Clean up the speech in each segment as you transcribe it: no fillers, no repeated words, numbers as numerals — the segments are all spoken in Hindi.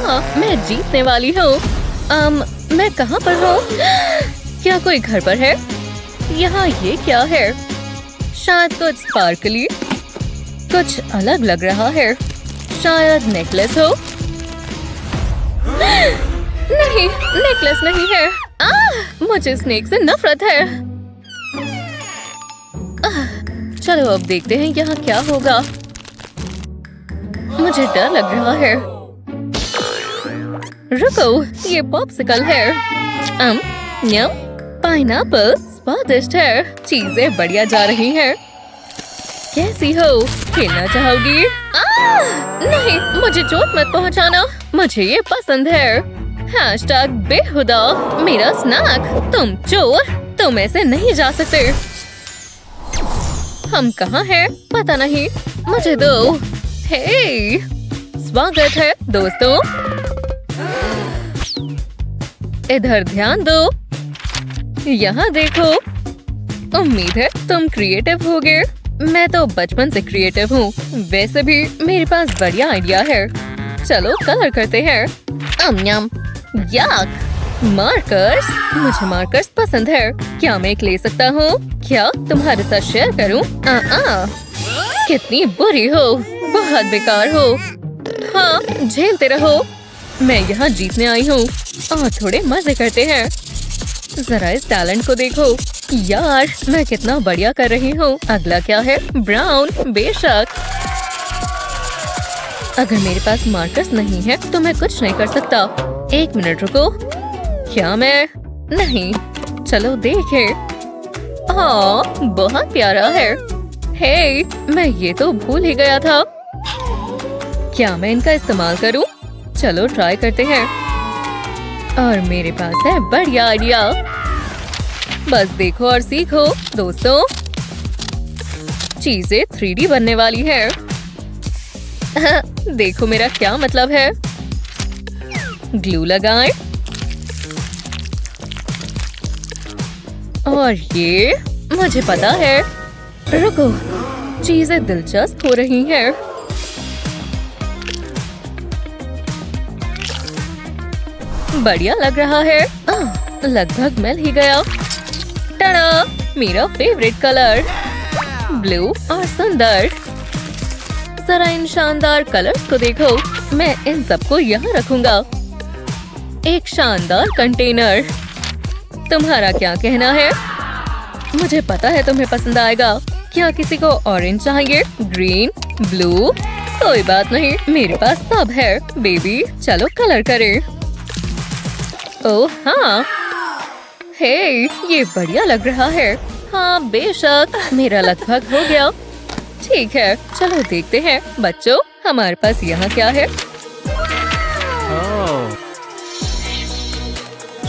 हाँ, मैं जीतने वाली हूँ। मैं कहाँ पर हूँ? क्या कोई घर पर है? यहाँ ये क्या है? शायद कुछ स्पार्कली, कुछ अलग लग रहा है। शायद नेकलेस हो। नहीं, नेकलेस नहीं है। मुझे स्नेक से नफरत है। चलो अब देखते हैं यहाँ क्या होगा। मुझे डर लग रहा है। रुको, ये पॉप्सिकल है। पाइनएप्पल स्वादिष्ट है। चीजें बढ़िया जा रही हैं। कैसी हो? खेलना चाहोगी? नहीं, मुझे चोट मत पहुंचाना। मुझे ये पसंद है। हैशटैग बेहुदा मेरा स्नैक। तुम चोर, तुम ऐसे नहीं जा सकते। हम कहाँ हैं? पता नहीं। मुझे दो। हे, स्वागत है दोस्तों। इधर ध्यान दो। यहाँ देखो। उम्मीद है तुम क्रिएटिव होगे। मैं तो बचपन से क्रिएटिव हूँ। वैसे भी मेरे पास बढ़िया आइडिया है। चलो कलर करते हैं। याक, मार्कर्स। मुझे मार्कर्स पसंद है। क्या मैं एक ले सकता हूँ? क्या तुम्हारे साथ शेयर करूँ? कितनी बुरी हो, बहुत बेकार हो। हाँ, झेलते रहो। मैं यहाँ जीतने आई हूँ और थोड़े मजे करते हैं। जरा इस टैलेंट को देखो। यार, मैं कितना बढ़िया कर रही हूँ। अगला क्या है? ब्राउन। बेशक। अगर मेरे पास मार्कर्स नहीं है तो मैं कुछ नहीं कर सकता। एक मिनट रुको। क्या मैं? नहीं। चलो देखें। बहुत प्यारा है। हे, मैं ये तो भूल ही गया था। क्या मैं इनका इस्तेमाल करूं? चलो ट्राई करते हैं। और मेरे पास है बढ़िया आइडिया। बस देखो और सीखो दोस्तों। चीजें 3D बनने वाली है। देखो मेरा क्या मतलब है। ग्लू लगाएं। और ये मुझे पता है। रुको, चीजें दिलचस्प हो रही हैं। बढ़िया लग रहा है। लगभग मिल ही गया। टड़ा, मेरा फेवरेट कलर ब्लू और सुंदर। जरा इन शानदार कलर्स को देखो। मैं इन सबको यहाँ रखूंगा। एक शानदार कंटेनर। तुम्हारा क्या कहना है? मुझे पता है तुम्हें पसंद आएगा। क्या किसी को ऑरेंज चाहिए? Green, blue? कोई बात नहीं, मेरे पास सब है बेबी। चलो कलर करें। ओह हाँ, हे, ये बढ़िया लग रहा है। हाँ बेशक, मेरा लगभग हो गया। ठीक है, चलो देखते हैं। बच्चों, हमारे पास यहाँ क्या है?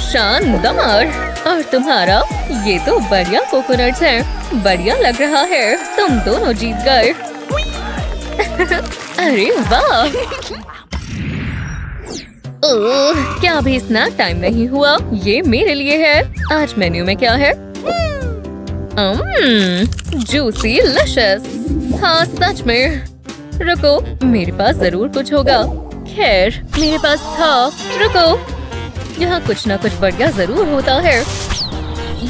शानदार। और तुम्हारा? ये तो बढ़िया कोकोनट्स है। बढ़िया लग रहा है। तुम दोनों जीत गए। अरे वाह। ओह, क्या अभी स्नैक टाइम नहीं हुआ? ये मेरे लिए है। आज मेन्यू में क्या है? Juicy Licious. हाँ सच में। रुको, मेरे पास जरूर कुछ होगा। खैर, मेरे पास था। रुको, यहाँ कुछ ना कुछ बढ़िया जरूर होता है।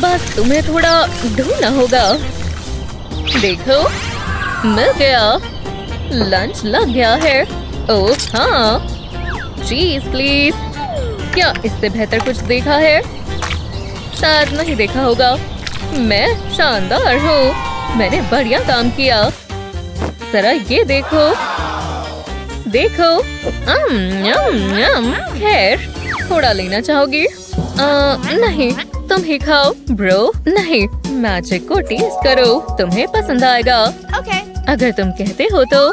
बस तुम्हें थोड़ा ढूंढना होगा। देखो, मिल गया। लंच लग गया है। ओह हाँ, चीज प्लीज। क्या इससे बेहतर कुछ देखा है? शायद नहीं देखा होगा। मैं शानदार हूँ। मैंने बढ़िया काम किया। जरा ये देखो। देखो। खैर, थोड़ा लेना चाहोगी? नहीं, तुम ही खाओ ब्रो। नहीं, मैजिक को टेस्ट करो, तुम्हें पसंद आएगा। अगर तुम कहते हो तो।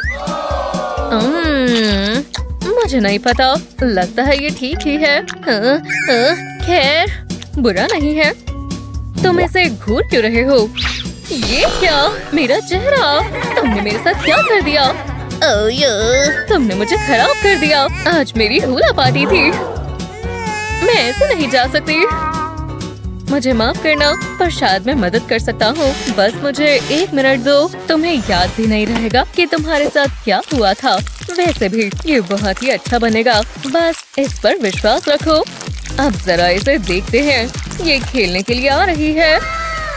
मुझे नहीं पता। लगता है ये ठीक ही है। खैर, बुरा नहीं है। तुम ऐसे घूर क्यों रहे हो? ये क्या? मेरा चेहरा। तुमने मेरे साथ क्या कर दिया? तुमने मुझे खराब कर दिया। आज मेरी हुला पार्टी थी। मैं ऐसे नहीं जा सकती। मुझे माफ करना, पर शायद मैं मदद कर सकता हूँ। बस मुझे 1 मिनट दो। तुम्हें याद भी नहीं रहेगा कि तुम्हारे साथ क्या हुआ था। वैसे भी ये बहुत ही अच्छा बनेगा, बस इस पर विश्वास रखो। अब जरा इसे देखते हैं। ये खेलने के लिए आ रही है,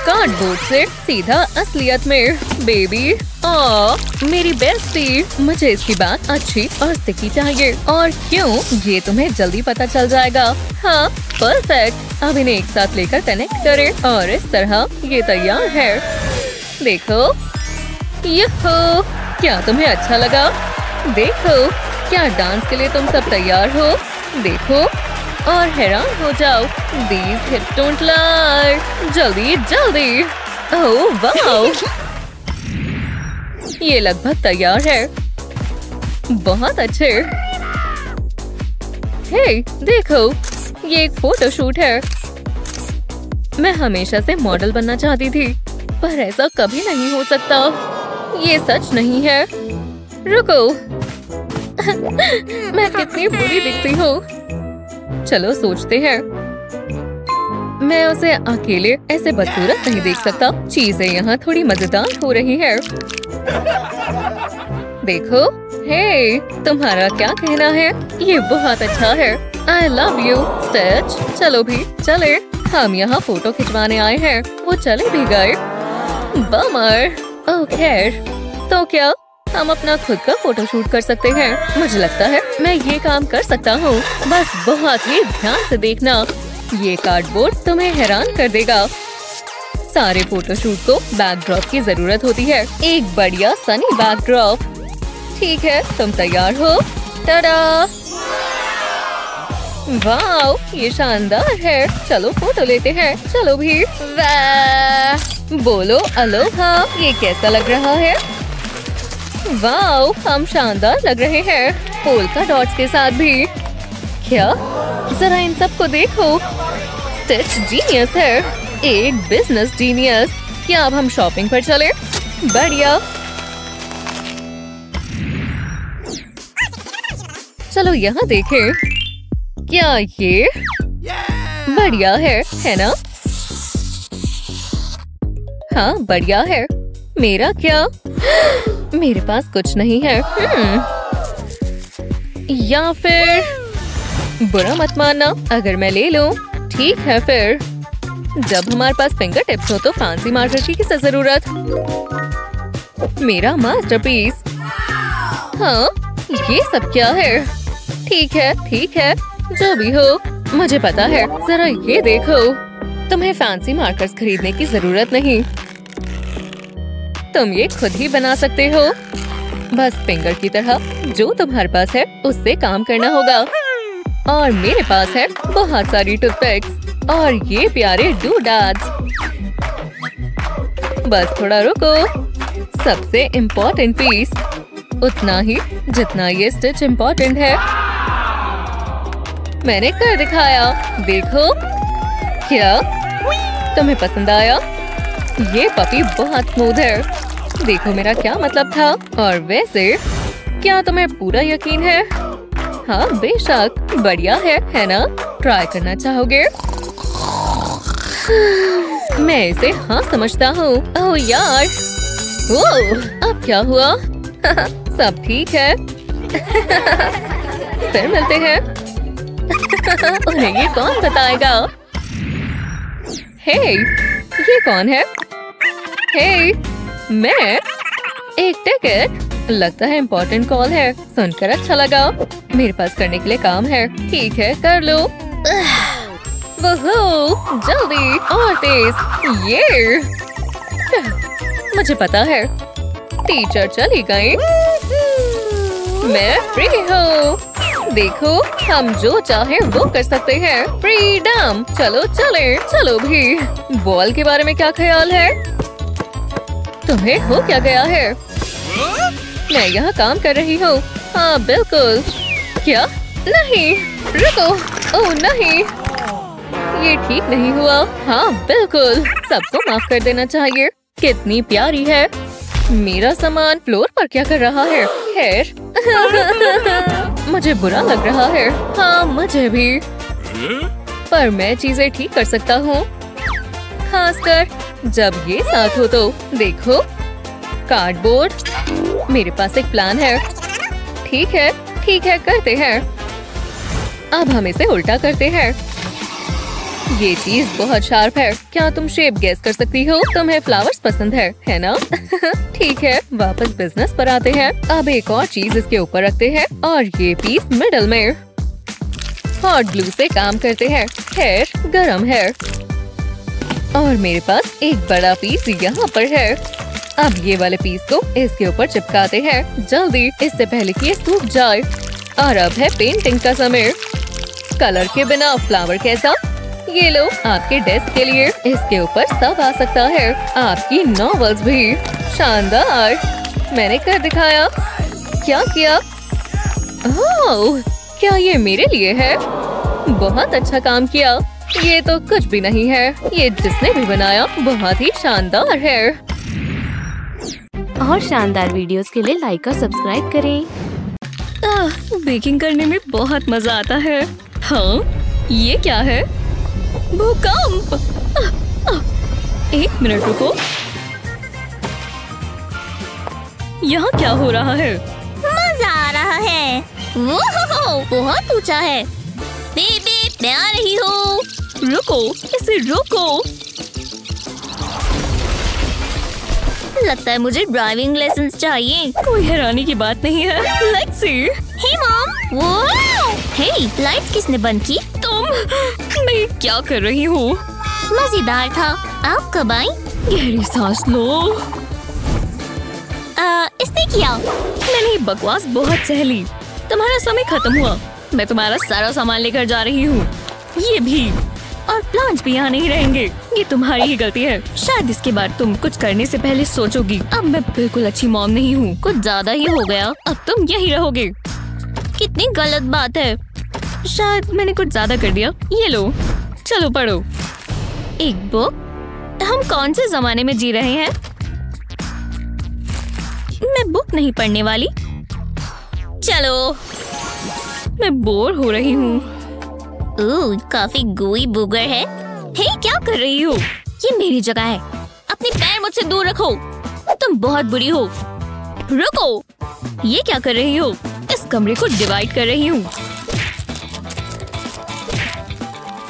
कार्डबोर्ड से सीधा असलियत में। बेबी, मेरी बेस्टी, मुझे इसकी बात अच्छी और स्टिकी चाहिए। और क्यों, ये तुम्हें जल्दी पता चल जाएगा। हाँ, परफेक्ट। अब इन्हें एक साथ लेकर कनेक्ट करें और इस तरह ये तैयार है। देखो, यहो, क्या तुम्हें अच्छा लगा? देखो, क्या डांस के लिए तुम सब तैयार हो? देखो और हैरान हो जाओ। These hips don't lie। जल्दी जल्दी। ओह वाओ, ये लगभग तैयार है। बहुत अच्छे। हे देखो, ये एक फोटोशूट है। मैं हमेशा से मॉडल बनना चाहती थी, पर ऐसा कभी नहीं हो सकता। ये सच नहीं है। रुको, मैं कितनी बुरी दिखती हूँ। चलो सोचते हैं। मैं उसे अकेले ऐसे बदसूरत नहीं देख सकता। चीजें यहाँ थोड़ी मजेदार हो रही है। देखो, हे, तुम्हारा क्या कहना है? ये बहुत अच्छा है। I love you, stitch. चलो भी चले, हम यहाँ फोटो खिंचवाने आए हैं। वो चले भी गए। बमर। ओह खैर, तो क्या हम अपना खुद का फोटोशूट कर सकते हैं? मुझे लगता है मैं ये काम कर सकता हूँ। बस बहुत ही ध्यान से देखना। ये कार्डबोर्ड तुम्हें हैरान कर देगा। सारे फोटोशूट को बैकड्रॉप की जरूरत होती है। एक बढ़िया सनी बैकड्रॉप। ठीक है, तुम तैयार हो? टाडा! वाओ, ये शानदार है। चलो फोटो लेते हैं। चलो भी। वाह! बोलो अलोहा, ये कैसा लग रहा है? वाओ, हम शानदार लग रहे हैं, पोल्का डॉट्स के साथ भी। क्या? जरा इन सब को देखो। स्टिच जीनियस है, एक बिजनेस जीनियस। क्या अब हम शॉपिंग पर चले? बढ़िया। चलो यहाँ देखें। क्या ये बढ़िया है ना? हाँ, बढ़िया है। मेरा क्या? मेरे पास कुछ नहीं है। या फिर बुरा मत मानना अगर मैं ले लूं। ठीक है फिर। जब हमारे पास फिंगर टिप्स हो तो फैंसी मार्कर की किस जरूरत? मेरा मास्टरपीस। हाँ, ये सब क्या है? ठीक है, जो भी हो, मुझे पता है। जरा ये देखो, तुम्हें फैंसी मार्कर्स खरीदने की जरूरत नहीं। तुम ये खुद ही बना सकते हो। बस फिंगर की तरह जो तुम्हारे पास है उससे काम करना होगा। और मेरे पास है बहुत सारी टूथपिक्स और ये प्यारे डूडाड्स। बस थोड़ा रुको। सबसे इम्पोर्टेंट पीस, उतना ही जितना ये स्टिच इम्पोर्टेंट है। मैंने कर दिखाया। देखो, क्या तुम्हें पसंद आया? ये पपी बहुत स्मूथ है। देखो मेरा क्या मतलब था। और वैसे क्या तुम्हें पूरा यकीन है? हाँ बेशक, बढ़िया है ना? ट्राई करना चाहोगे? मैं इसे हाँ समझता हूँ। ओह यार, ओह, अब क्या हुआ? सब ठीक है। फिर मिलते हैं। उन्हें ये कौन बताएगा? हे, ये कौन है? हे, मैं? एक टिकट? लगता है इम्पोर्टेंट कॉल है। सुनकर अच्छा लगा। मेरे पास करने के लिए काम है। ठीक है, कर लो। वोहो, जल्दी और तेज। ये मुझे पता है। टीचर चली गई। मैं फ्री हूँ। देखो, हम जो चाहे वो कर सकते हैं। फ्रीडम। चलो चले, चलो भी। बॉल के बारे में क्या ख्याल है? तुम्हें हो क्या गया है? मैं यहाँ काम कर रही हूँ। हाँ बिल्कुल। क्या? नहीं, रुको। ओह नहीं, ये ठीक नहीं हुआ। हाँ बिल्कुल, सबको माफ कर देना चाहिए। कितनी प्यारी है। मेरा सामान फ्लोर पर क्या कर रहा है? खैर, मुझे बुरा लग रहा है। हाँ मुझे भी, पर मैं चीजें ठीक कर सकता हूँ। खासकर जब ये साथ हो तो। देखो कार्डबोर्ड। मेरे पास एक प्लान है। ठीक है करते हैं। अब हम इसे उल्टा करते हैं। ये चीज बहुत शार्प है। क्या तुम शेप गेस कर सकती हो? तुम्हें फ्लावर्स पसंद है ना? ठीक है, वापस बिजनेस पर आते हैं। अब एक और चीज इसके ऊपर रखते हैं और ये पीस मिडल में। हॉट ग्लू से काम करते हैं। हेयर गरम है और मेरे पास एक बड़ा पीस यहाँ पर है। अब ये वाले पीस को इसके ऊपर चिपकाते हैं जल्दी, इससे पहले कि ये सूख जाए। और अब है पेंटिंग का समय। कलर के बिना फ्लावर कैसा? ये लो आपके डेस्क के लिए। इसके ऊपर सब आ सकता है, आपकी नॉवेल्स भी। शानदार, मैंने कर दिखाया। क्या किया? ओह, क्या ये मेरे लिए है? बहुत अच्छा काम किया। ये तो कुछ भी नहीं है, ये जिसने भी बनाया बहुत ही शानदार है। और शानदार वीडियोस के लिए लाइक और सब्सक्राइब करें। बेकिंग करने में बहुत मजा आता है। हाँ, ये क्या है? भूकंप! एक मिनट रुको, यहाँ क्या हो रहा है? मजा आ रहा है। वो बहुत ऊंचा है। बेबी मैं आ रही हूँ। रुको, इसे रोको। लगता है मुझे ड्राइविंग लेसन चाहिए। कोई हैरानी की बात नहीं है। लेक्सी! हे मॉम! वाओ! हे, लाइट्स किसने बंद की? तुम! मैं क्या कर रही हूँ? मजेदार था। आप कब आई? गहरी सांस लो। इसने किया। मैंने ये बकवास बहुत सह ली। तुम्हारा समय खत्म हुआ। मैं तुम्हारा सारा सामान लेकर जा रही हूँ। ये भी। और प्लांट्स भी यहाँ नहीं रहेंगे। ये तुम्हारी ही गलती है। शायद इसके बाद तुम कुछ करने से पहले सोचोगी। अब मैं बिल्कुल अच्छी मॉम नहीं हूँ। कुछ ज्यादा ही हो गया। अब तुम यही रहोगे। कितनी गलत बात है। शायद मैंने कुछ ज्यादा कर दिया। ये लो, चलो पढ़ो। एक बुक? हम कौन से जमाने में जी रहे हैं? मैं बुक नहीं पढ़ने वाली। चलो, मैं बोर हो रही हूँ। काफी गोई बुगर है। हे, क्या कर रही हो? ये मेरी जगह है। अपने पैर मुझसे दूर रखो। तुम बहुत बुरी हो। रुको, ये क्या कर रही हो? इस कमरे को डिवाइड कर रही हूँ।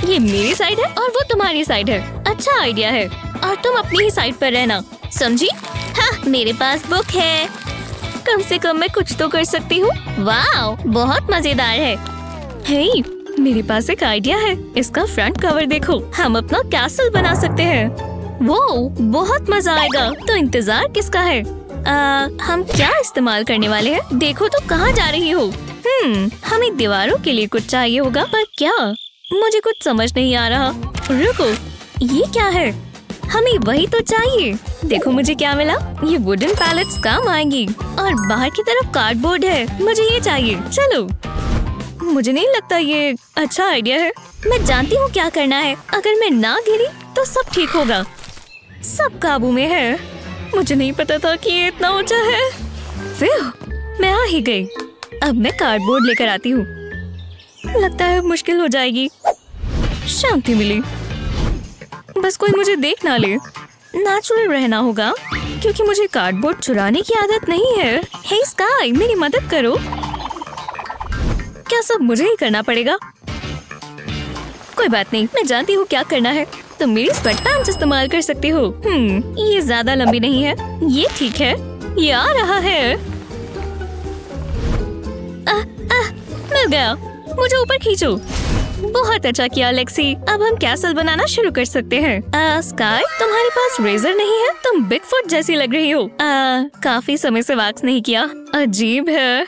ये मेरी साइड है और वो तुम्हारी साइड है। अच्छा आइडिया है। और तुम अपनी ही साइड पर रहना, समझी? हाँ, मेरे पास बुक है। कम से कम मैं कुछ तो कर सकती हूँ। वाओ, बहुत मजेदार है। हे, मेरे पास एक आइडिया है। इसका फ्रंट कवर देखो। हम अपना कैसल बना सकते हैं। वो बहुत मजा आएगा। तो इंतजार किसका है? हम क्या इस्तेमाल करने वाले हैं? देखो तो कहाँ जा रही हो? हमें दीवारों के लिए कुछ चाहिए होगा, पर क्या? मुझे कुछ समझ नहीं आ रहा। रुको, ये क्या है? हमें वही तो चाहिए। देखो मुझे क्या मिला। ये वुडन पैलेट्स काम आएंगी। और बाहर की तरफ कार्डबोर्ड है। मुझे ये चाहिए। चलो, मुझे नहीं लगता ये अच्छा आइडिया है। मैं जानती हूँ क्या करना है। अगर मैं ना गिरी तो सब ठीक होगा। सब काबू में है। मुझे नहीं पता था कि ये इतना ऊंचा है। फिर मैं आ ही गई। अब मैं कार्डबोर्ड लेकर आती हूँ। लगता है मुश्किल हो जाएगी। शांति मिली। बस कोई मुझे देख ना ले। नेचुरल रहना होगा क्योंकि मुझे कार्डबोर्ड चुराने की आदत नहीं है। हे स्काई, मेरी मदद करो। क्या सब मुझे ही करना पड़ेगा? कोई बात नहीं, मैं जानती हूँ क्या करना है। तुम मेरी स्वेटपैंट्स इस्तेमाल कर सकती हो। ये ज्यादा लंबी नहीं है। ये ठीक है। ये आ रहा है। मिल गया। मुझे ऊपर खींचो। बहुत अच्छा किया लेक्सी। अब हम कैसल बनाना शुरू कर सकते हैं। स्काई, तुम्हारे पास रेजर नहीं है? तुम बिगफुट जैसी लग रही हो। काफी समय से वैक्स नहीं किया। अजीब है।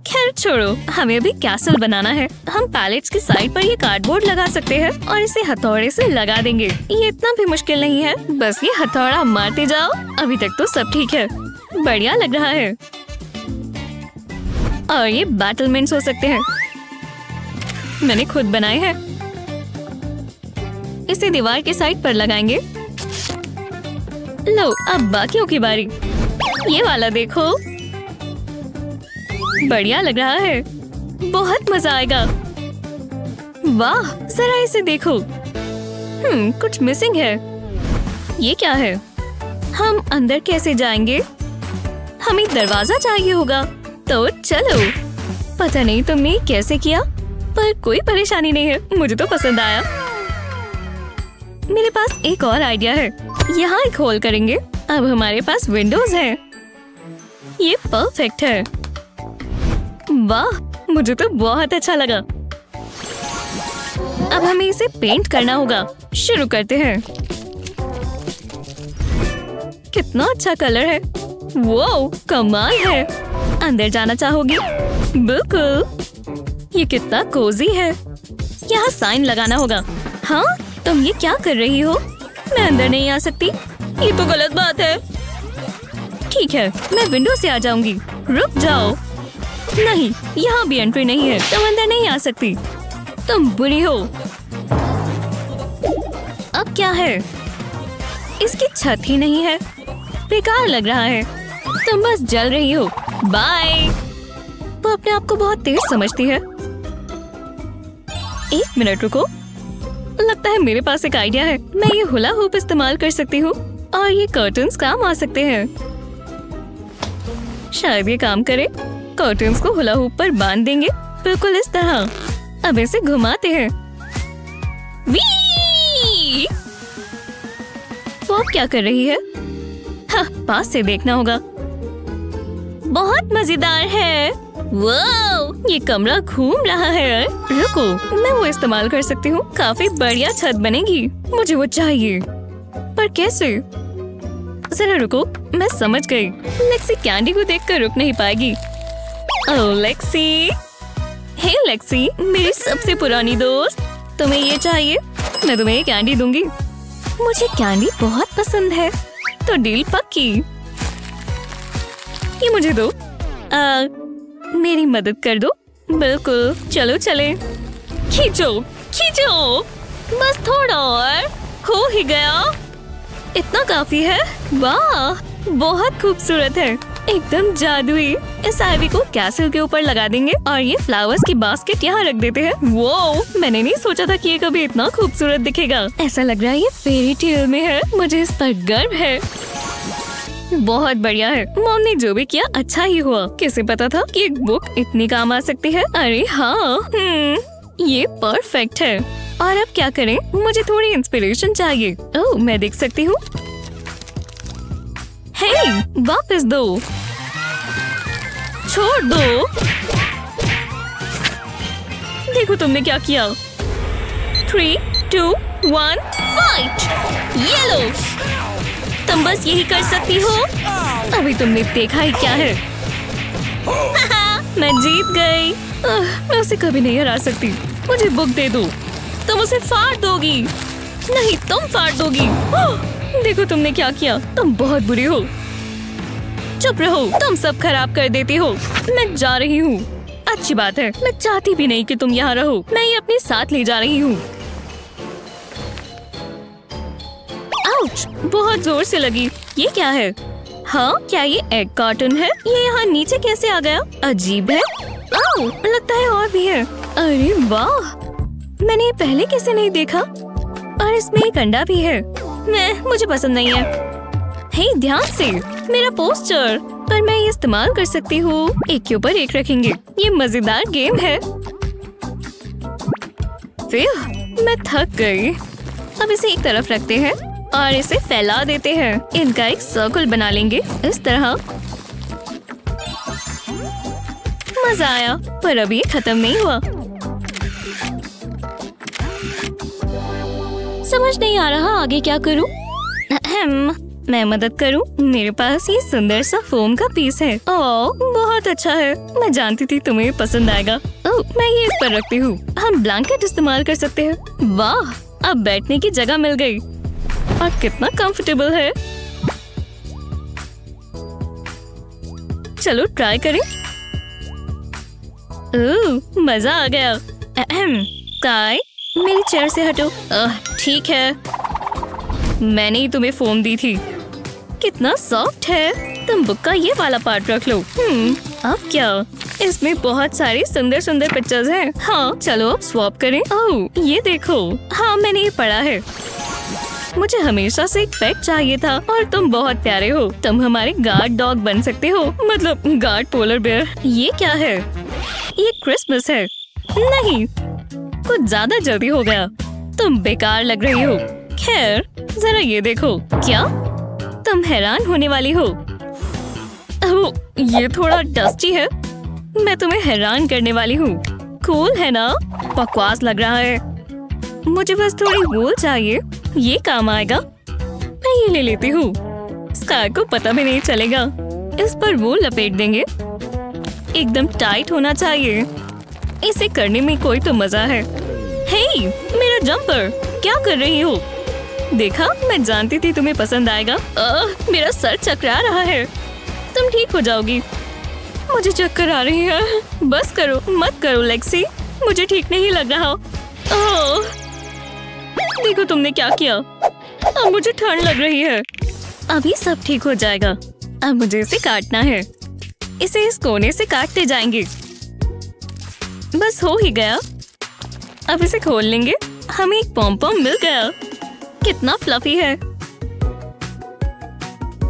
खैर छोड़ो, हमें अभी कैसल बनाना है। हम पैलेट्स की साइड पर ये कार्डबोर्ड लगा सकते हैं और इसे हथौड़े से लगा देंगे। ये इतना भी मुश्किल नहीं है। बस ये हथौड़ा मारते जाओ। अभी तक तो सब ठीक है। बढ़िया लग रहा है। और ये बैटलमेंट्स हो सकते हैं। मैंने खुद बनाए हैं। इसे दीवार के साइड पर लगाएंगे। लो, अब बाकियों की बारी। ये वाला देखो, बढ़िया लग रहा है। बहुत मजा आएगा। वाह, जरा इसे देखो। कुछ मिसिंग है। ये क्या है? हम अंदर कैसे जाएंगे? हमें दरवाजा चाहिए होगा। तो चलो। पता नहीं तुमने कैसे किया, पर कोई परेशानी नहीं है, मुझे तो पसंद आया। मेरे पास एक और आइडिया है। यहाँ एक होल करेंगे। अब हमारे पास विंडोज है। ये परफेक्ट है। वाह, मुझे तो बहुत अच्छा लगा। अब हमें इसे पेंट करना होगा। शुरू करते हैं। कितना अच्छा कलर है। वो कमाल है। अंदर जाना चाहोगी? बिल्कुल। ये कितना कोजी है। यहाँ साइन लगाना होगा। हाँ, तुम ये क्या कर रही हो? मैं अंदर नहीं आ सकती। ये तो गलत बात है। ठीक है, मैं विंडो से आ जाऊंगी। रुक जाओ। नहीं, यहाँ भी एंट्री नहीं है। तुम अंदर नहीं आ सकती। तुम बुरी हो। अब क्या है? इसकी छत ही नहीं है। बेकार लग रहा है। तुम बस जल रही हो। बाय। वो अपने आप को बहुत तेज समझती है। एक मिनट रुको। लगता है मेरे पास एक आइडिया है। मैं ये हुला हुप इस्तेमाल कर सकती हूँ और ये कर्टन्स काम आ सकते हैं। शायद ये काम करे। कर्टन्स को हुला हुप पर बांध देंगे, बिल्कुल इस तरह। अब इसे घुमाते हैं। वी! वो क्या कर रही है? हाँ, पास से देखना होगा। बहुत मजेदार है। वाह, ये कमरा घूम रहा है। रुको, मैं वो इस्तेमाल कर सकती हूँ। काफी बढ़िया छत बनेगी। मुझे वो चाहिए, पर कैसे? जरा रुको, मैं समझ गई। लेक्सी कैंडी को देखकर रुक नहीं पाएगी। ओह लेक्सी। हे लेक्सी, मेरी सबसे पुरानी दोस्त। तुम्हें ये चाहिए? मैं तुम्हें ये कैंडी दूंगी। मुझे कैंडी बहुत पसंद है, तो डील पक्की। ये मुझे दो। मेरी मदद कर दो। बिल्कुल, चलो चले। खींचो खींचो, बस थोड़ा और। हो ही गया। इतना काफी है। वाह, बहुत खूबसूरत है, एकदम जादुई। इस आईवी को कैसल के ऊपर लगा देंगे और ये फ्लावर्स की बास्केट यहाँ रख देते हैं। वो मैंने नहीं सोचा था कि ये कभी इतना खूबसूरत दिखेगा। ऐसा लग रहा है ये फेरी टेल में है। मुझे इस पर गर्व है। बहुत बढ़िया है। मॉम ने जो भी किया अच्छा ही हुआ। किसे पता था कि एक बुक इतनी काम आ सकती है? अरे हाँ, ये परफेक्ट है। और अब क्या करें? मुझे थोड़ी इंस्पिरेशन चाहिए। ओह, मैं देख सकती हूँ। हे, वापस दो। छोड़ दो। देखो तुमने क्या किया। 3, 2, 1, फाइट। ये लो। तुम बस यही कर सकती हो। अभी तुमने देखा ही क्या है। मैं जीत गई। मैं उसे कभी नहीं हरा सकती। मुझे बुक दे दो। तुम उसे फाड़ दोगी। नहीं, तुम फाड़ दोगी। देखो तुमने क्या किया। तुम बहुत बुरी हो। चुप रहो, तुम सब खराब कर देती हो। मैं जा रही हूँ। अच्छी बात है। मैं चाहती भी नहीं कि तुम यहाँ रहो। मैं ये अपने साथ ले जा रही हूँ। आउच, बहुत जोर से लगी। ये क्या है? हाँ, क्या ये एग कार्टन है? ये यहाँ नीचे कैसे आ गया? अजीब है। आओ, लगता है और भी है। अरे वाह, मैंने ये पहले कैसे नहीं देखा? और इसमें एक अंडा भी है। मुझे पसंद नहीं है। हे, ध्यान से, मेरा पोस्टर। पर मैं ये इस्तेमाल कर सकती हूँ। एक के ऊपर एक रखेंगे। ये मजेदार गेम है। फिर मैं थक गई। अब इसे एक तरफ रखते हैं और इसे फैला देते हैं। इनका एक सर्कल बना लेंगे इस तरह। मजा आया, पर अभी ये खत्म नहीं हुआ। समझ नहीं आ रहा आगे क्या करूं। मैं मदद करूं। मेरे पास ये सुंदर सा फोम का पीस है। ओह, बहुत अच्छा है। मैं जानती थी तुम्हें पसंद आएगा। ओह, मैं ये इस पर रखती हूँ। हम ब्लैंकेट इस्तेमाल कर सकते हैं। वाह, अब बैठने की जगह मिल गई। और कितना कंफर्टेबल है। चलो ट्राई करें। ओह, मजा आ गया। काय, मेरी चेयर से हटो। ठीक है, मैंने ही तुम्हें फोम दी थी। कितना सॉफ्ट है। तुम बुक का ये वाला पार्ट रख लो। अब क्या? इसमें बहुत सारी सुंदर सुंदर पिक्चर्स हैं। हाँ, चलो अब स्वैप करें। ओह, ये देखो। हाँ, मैंने ये पढ़ा है। मुझे हमेशा से एक पेट चाहिए था और तुम बहुत प्यारे हो। तुम हमारे गार्ड डॉग बन सकते हो, मतलब गार्ड पोलर बेयर। ये क्या है? ये क्रिसमस है। नहीं, कुछ ज्यादा जल्दी हो गया। तुम बेकार लग रही हो। खैर, जरा ये देखो। क्या तुम हैरान होने वाली हो? ओह, ये थोड़ा डस्टी है। मैं तुम्हें हैरान करने वाली हूँ। कूल है ना? बकवास लग रहा है। मुझे बस थोड़ी वूल चाहिए, ये काम आएगा। मैं ये ले लेती हूँ। स्काई को पता भी नहीं चलेगा। इस पर वूल लपेट देंगे। एकदम टाइट होना चाहिए। इसे करने में कोई तो मजा है। हे, मेरा जंपर, क्या कर रही हो? देखा, मैं जानती थी तुम्हें पसंद आएगा। मेरा सर चकरा रहा है। तुम ठीक हो जाओगी। मुझे चक्कर आ रही है। बस करो, मत करो लेक्सी, मुझे ठीक नहीं लग रहा। ओह, देखो तुमने क्या किया। अब मुझे ठंड लग रही है। अभी सब ठीक हो जाएगा। अब मुझे इसे काटना है। इसे इस कोने से काटते जाएंगे। बस हो ही गया। अब इसे खोल लेंगे। हमें एक पॉम पॉम मिल गया। कितना फ्लफी है।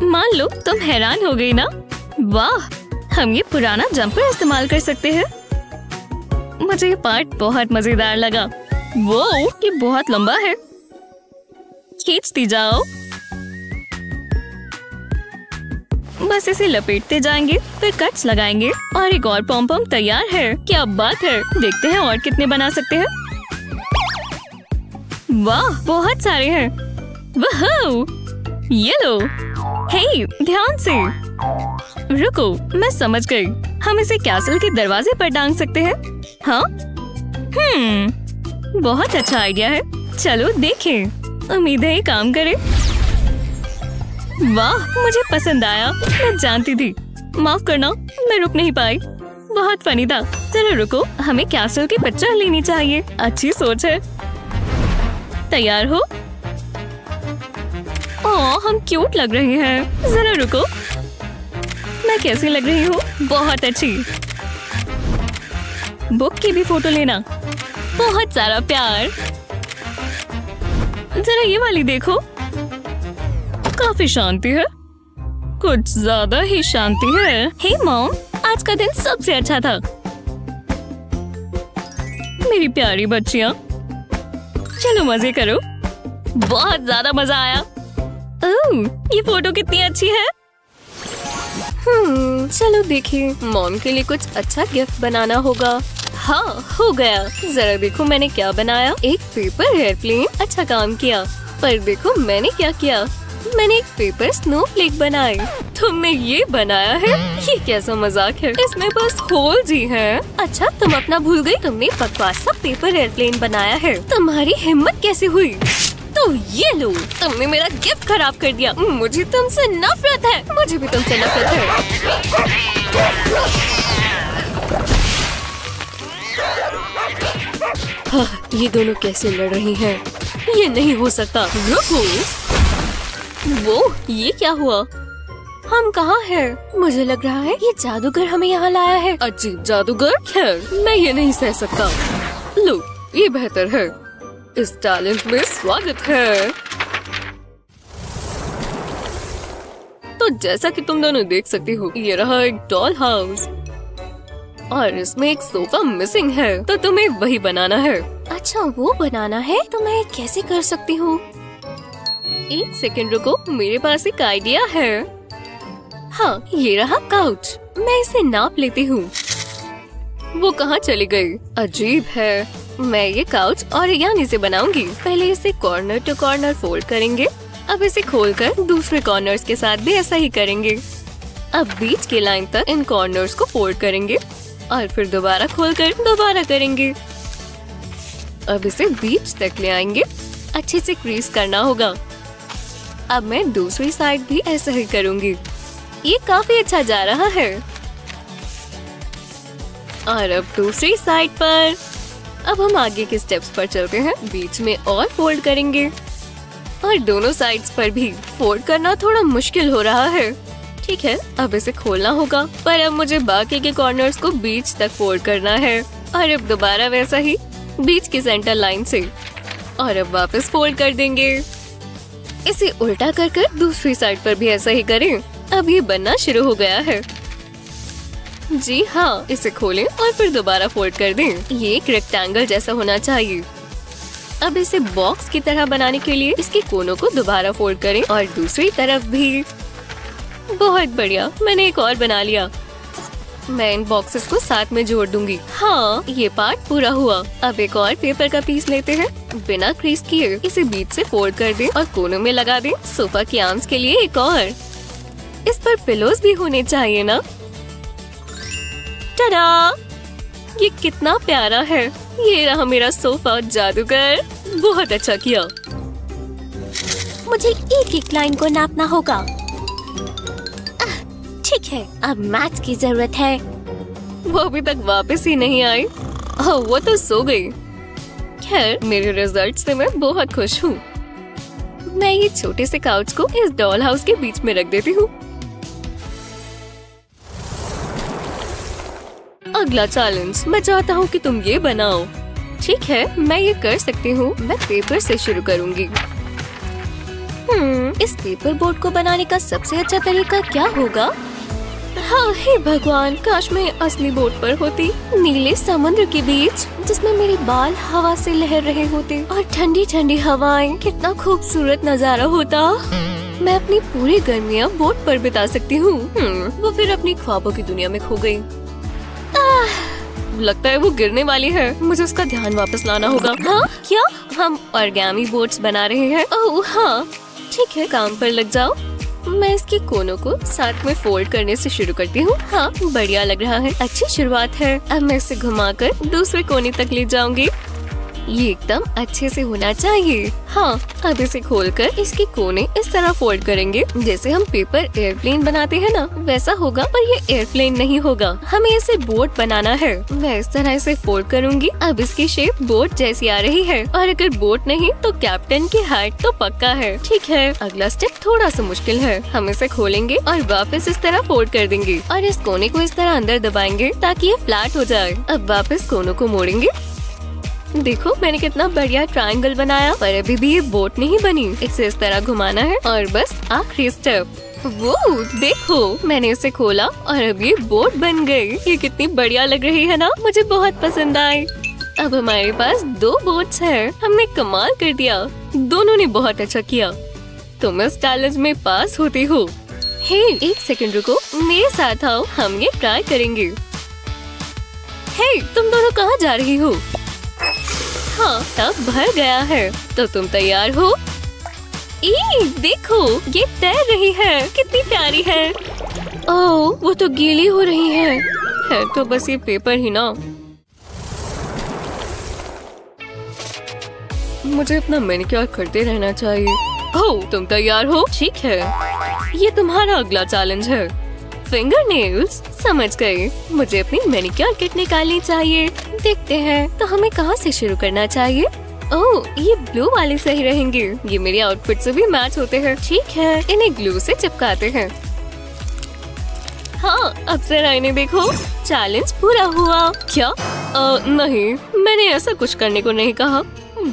मान लो तुम हैरान हो गई ना। वाह, हम ये पुराना जंपर इस्तेमाल कर सकते हैं। मुझे ये पार्ट बहुत मजेदार लगा। वो ये बहुत लंबा है। खींचती जाओ। बस इसे लपेटते जाएंगे, फिर कट्स लगाएंगे और एक और पॉम पॉम तैयार है। क्या बात है। देखते हैं और कितने बना सकते हैं। वाह, बहुत सारे हैं। वाह, ये लो। हे, ध्यान से। रुको, मैं समझ गई। हम इसे कैसल के दरवाजे पर टांग सकते हैं। हाँ? बहुत अच्छा आइडिया है। चलो देखें। उम्मीद है ये काम करे। वाह, मुझे पसंद आया। मैं जानती थी। माफ करना, मैं रुक नहीं पाई। बहुत फनी था। चलो रुको, हमें कैसल की पिक्चर लेनी चाहिए। अच्छी सोच है। तैयार हो? ओह, हम क्यूट लग रहे हैं। जरा रुको, मैं कैसी लग रही हूँ? बहुत अच्छी। बुक की भी फोटो लेना। बहुत सारा प्यार। जरा ये वाली देखो। काफी शांति है। कुछ ज्यादा ही शांति है। हे मॉम, आज का दिन सबसे अच्छा था। मेरी प्यारी बच्चियाँ, चलो मजे करो। बहुत ज्यादा मजा आया। ओह, ये फोटो कितनी अच्छी है। चलो देखिए, मॉम के लिए कुछ अच्छा गिफ्ट बनाना होगा। हाँ, हो गया। जरा देखो मैंने क्या बनाया। एक पेपर एयरप्लेन। अच्छा काम किया। पर देखो मैंने क्या किया। मैंने एक पेपर स्नोफ्लेक बनाए। तुमने ये बनाया है? ये कैसा मजाक है। इसमें बस होल्स ही हैं। अच्छा, तुम अपना भूल गई। तुमने बकवास सा पेपर एयरप्लेन बनाया है। तुम्हारी हिम्मत कैसे हुई? तो ये लो, तुमने मेरा गिफ्ट खराब कर दिया। मुझे तुमसे नफरत है। मुझे भी तुमसे नफरत है। हाँ, ये दोनों कैसे लड़ रही हैं? ये नहीं हो सकता। रुको। वो, ये क्या हुआ? हम कहाँ हैं? मुझे लग रहा है ये जादूगर हमें यहाँ लाया है। अजीब जादूगर। खैर, मैं ये नहीं सह सकता। लो, ये बेहतर है। इस टैलेंट में स्वागत है। तो जैसा कि तुम दोनों देख सकती हो, ये रहा एक डॉल हाउस और इसमें एक सोफा मिसिंग है। तो तुम्हें वही बनाना है। अच्छा, वो बनाना है? तो मैं कैसे कर सकती हूँ? एक सेकंड रुको, मेरे पास एक आइडिया है। हाँ, ये रहा काउच। मैं इसे नाप लेती हूँ। वो कहाँ चली गई? अजीब है। मैं ये काउच ऑरिगामी से बनाऊंगी। पहले इसे कॉर्नर टू कॉर्नर फोल्ड करेंगे। अब इसे खोलकर दूसरे कॉर्नर्स के साथ भी ऐसा ही करेंगे। अब बीच के लाइन तक इन कॉर्नर्स को फोल्ड करेंगे और फिर दोबारा खोलकर दोबारा करेंगे। अब इसे बीच तक ले आएंगे। अच्छे से क्रीज करना होगा। अब मैं दूसरी साइड भी ऐसा ही करूंगी। ये काफी अच्छा जा रहा है। और अब दूसरी साइड पर। अब हम आगे के स्टेप्स पर चलते हैं। बीच में और फोल्ड करेंगे और दोनों साइड्स पर भी फोल्ड करना थोड़ा मुश्किल हो रहा है। ठीक है, अब इसे खोलना होगा, पर अब मुझे बाकी के कॉर्नर्स को बीच तक फोल्ड करना है और अब दोबारा वैसा ही बीच की सेंटर लाइन से और अब वापस फोल्ड कर देंगे। इसे उल्टा कर दूसरी साइड पर भी ऐसा ही करें। अब ये बनना शुरू हो गया है। जी हाँ, इसे खोलें और फिर दोबारा फोल्ड कर दें। ये एक रेक्टेंगल जैसा होना चाहिए। अब इसे बॉक्स की तरह बनाने के लिए इसके कोनों को दोबारा फोल्ड करें और दूसरी तरफ भी। बहुत बढ़िया, मैंने एक और बना लिया। मैं इन बॉक्सेस को साथ में जोड़ दूंगी। हाँ, ये पार्ट पूरा हुआ। अब एक और पेपर का पीस लेते हैं। बिना क्रीज किए इसे बीच से फोल्ड कर दें और कोनों में लगा दें। सोफा के आर्म्स के लिए एक और। इस पर पिलोज भी होने चाहिए ना। टडा! ये कितना प्यारा है। ये रहा मेरा सोफा। जादूगर, बहुत अच्छा किया। मुझे एक एक लाइन को नापना होगा। ठीक है, अब मैच की जरूरत है। वो अभी तक वापस ही नहीं आई। ओह, वो तो सो गई। खैर, मेरे रिजल्ट से मैं बहुत खुश हूँ। मैं ये छोटे से काउच को इस डॉल हाउस के बीच में रख देती हूँ। अगला चैलेंज, मैं चाहता हूँ कि तुम ये बनाओ। ठीक है, मैं ये कर सकती हूँ। मैं पेपर से शुरू करूँगी। इस पेपर बोर्ड को बनाने का सबसे अच्छा तरीका क्या होगा? हाँ, हे भगवान, काश मैं असली बोट पर होती, नीले समुद्र के बीच, जिसमें मेरे बाल हवा से लहर रहे होते और ठंडी ठंडी हवाएं। कितना खूबसूरत नजारा होता। मैं अपनी पूरी गर्मियाँ बोट पर बिता सकती हूँ। वो फिर अपनी ख्वाबों की दुनिया में खो गई। लगता है वो गिरने वाली है। मुझे उसका ध्यान वापस लाना होगा। हाँ, क्या? हम ऑर्गेमी बोट्स बना रहे हैं। ओह हाँ, ठीक है, काम पर लग जाओ। मैं इसके कोनों को साथ में फोल्ड करने से शुरू करती हूँ। हाँ, बढ़िया लग रहा है। अच्छी शुरुआत है। अब मैं इसे घुमाकर दूसरे कोने तक ले जाऊंगी। ये एकदम अच्छे से होना चाहिए। हाँ, अब इसे खोलकर इसके कोने इस तरह फोल्ड करेंगे जैसे हम पेपर एयरप्लेन बनाते हैं ना, वैसा होगा। पर ये एयरप्लेन नहीं होगा, हमें इसे बोट बनाना है। मैं इस तरह इसे फोल्ड करूंगी। अब इसकी शेप बोट जैसी आ रही है, और अगर बोट नहीं तो कैप्टन की हाइट तो पक्का है। ठीक है, अगला स्टेप थोड़ा सा मुश्किल है। हम इसे खोलेंगे और वापस इस तरह फोल्ड कर देंगे और इस कोने को इस तरह अंदर दबाएंगे ताकि ये फ्लैट हो जाए। अब वापस कोनों को मोड़ेंगे। देखो, मैंने कितना बढ़िया ट्रायंगल बनाया। पर अभी भी ये बोट नहीं बनी। इसे इस तरह घुमाना है और बस आखिरी स्टेप। वो देखो, मैंने इसे खोला और अब ये बोट बन गई। ये कितनी बढ़िया लग रही है ना, मुझे बहुत पसंद आई। अब हमारे पास 2 बोट्स हैं। हमने कमाल कर दिया। दोनों ने बहुत अच्छा किया। तुम इस चैलेंज में पास होती हो। हे, एक सेकंड रुको, मेरे साथ आओ, हम ये ट्राई करेंगे। हे, तुम दोनों कहाँ जा रही हो? हाँ, टब भर गया है, तो तुम तैयार हो? देखो, ये तैर रही है। कितनी प्यारी है। ओह, वो तो गीली हो रही है तो बस ये पेपर ही ना। मुझे अपना मैनिक्योर करते रहना चाहिए। ओह, तुम तैयार हो? ठीक है, ये तुम्हारा अगला चैलेंज है। Finger nails. समझ गए। मुझे अपनी मैनिक्योर किट निकालनी चाहिए। देखते हैं, तो हमें कहाँ से शुरू करना चाहिए? ओह, ये ब्लू वाले सही रहेंगे। ये मेरी आउटफिट से भी मैच होते हैं। ठीक है, इन्हें ग्लू से चिपकाते हैं। हाँ, अब जरा इन्हें देखो। चैलेंज पूरा हुआ। क्या? नहीं, मैंने ऐसा कुछ करने को नहीं कहा।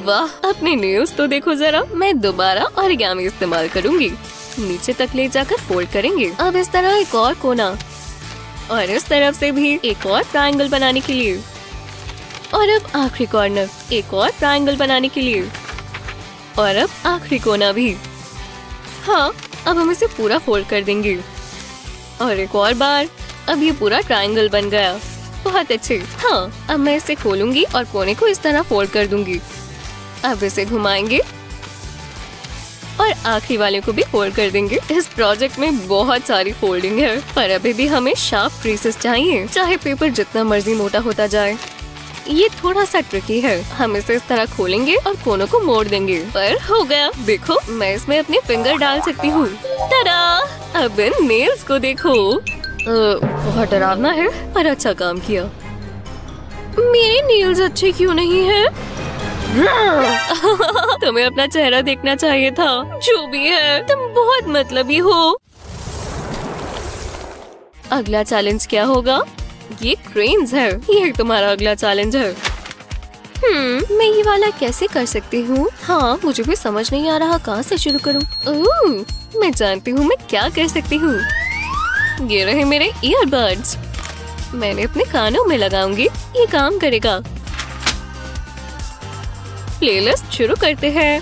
वाह, अपने नेल्स तो देखो जरा। मैं दोबारा ऑरिगेमी इस्तेमाल करूँगी। नीचे तक ले जाकर फोल्ड करेंगे। अब इस तरह एक और कोना और इस तरफ से भी एक और ट्रायंगल बनाने के लिए, और अब आखिरी कॉर्नर एक और ट्रायंगल बनाने के लिए, और अब आखिरी कोना भी। हाँ, अब हम इसे पूरा फोल्ड कर देंगे और एक और बार। अब ये पूरा ट्रायंगल बन गया। बहुत अच्छे। हाँ, अब मैं इसे खोलूंगी और कोने को इस तरह फोल्ड कर दूंगी। अब इसे घुमाएंगे और आखिरी वाले को भी फोल्ड कर देंगे। इस प्रोजेक्ट में बहुत सारी फोल्डिंग है, पर अभी भी हमें शार्प क्रीसेस चाहिए, चाहे पेपर जितना मर्जी मोटा होता जाए। ये थोड़ा सा ट्रिकी है। हम इसे इस तरह खोलेंगे और कोनों को मोड़ देंगे। पर हो गया। देखो, मैं इसमें अपने फिंगर डाल सकती हूँ। टडा! अब इन नेल्स को देखो। बहुत डरावना है, पर अच्छा काम किया। मेरे नेल्स अच्छे क्यों नहीं है? तुम्हें अपना चेहरा देखना चाहिए था। जो भी है, तुम बहुत मतलबी हो। अगला चैलेंज क्या होगा? ये क्रेन्स है। ये तुम्हारा अगला चैलेंज है। मैं ये वाला कैसे कर सकती हूँ? हाँ, मुझे भी समझ नहीं आ रहा कहाँ से शुरू करूँ। ओह, मैं जानती हूँ मैं क्या कर सकती हूँ। ये रहे मेरे ईयरबड्स। मैंने अपने कानों में लगाऊंगी, ये काम करेगा। प्लेलिस्ट शुरू करते हैं।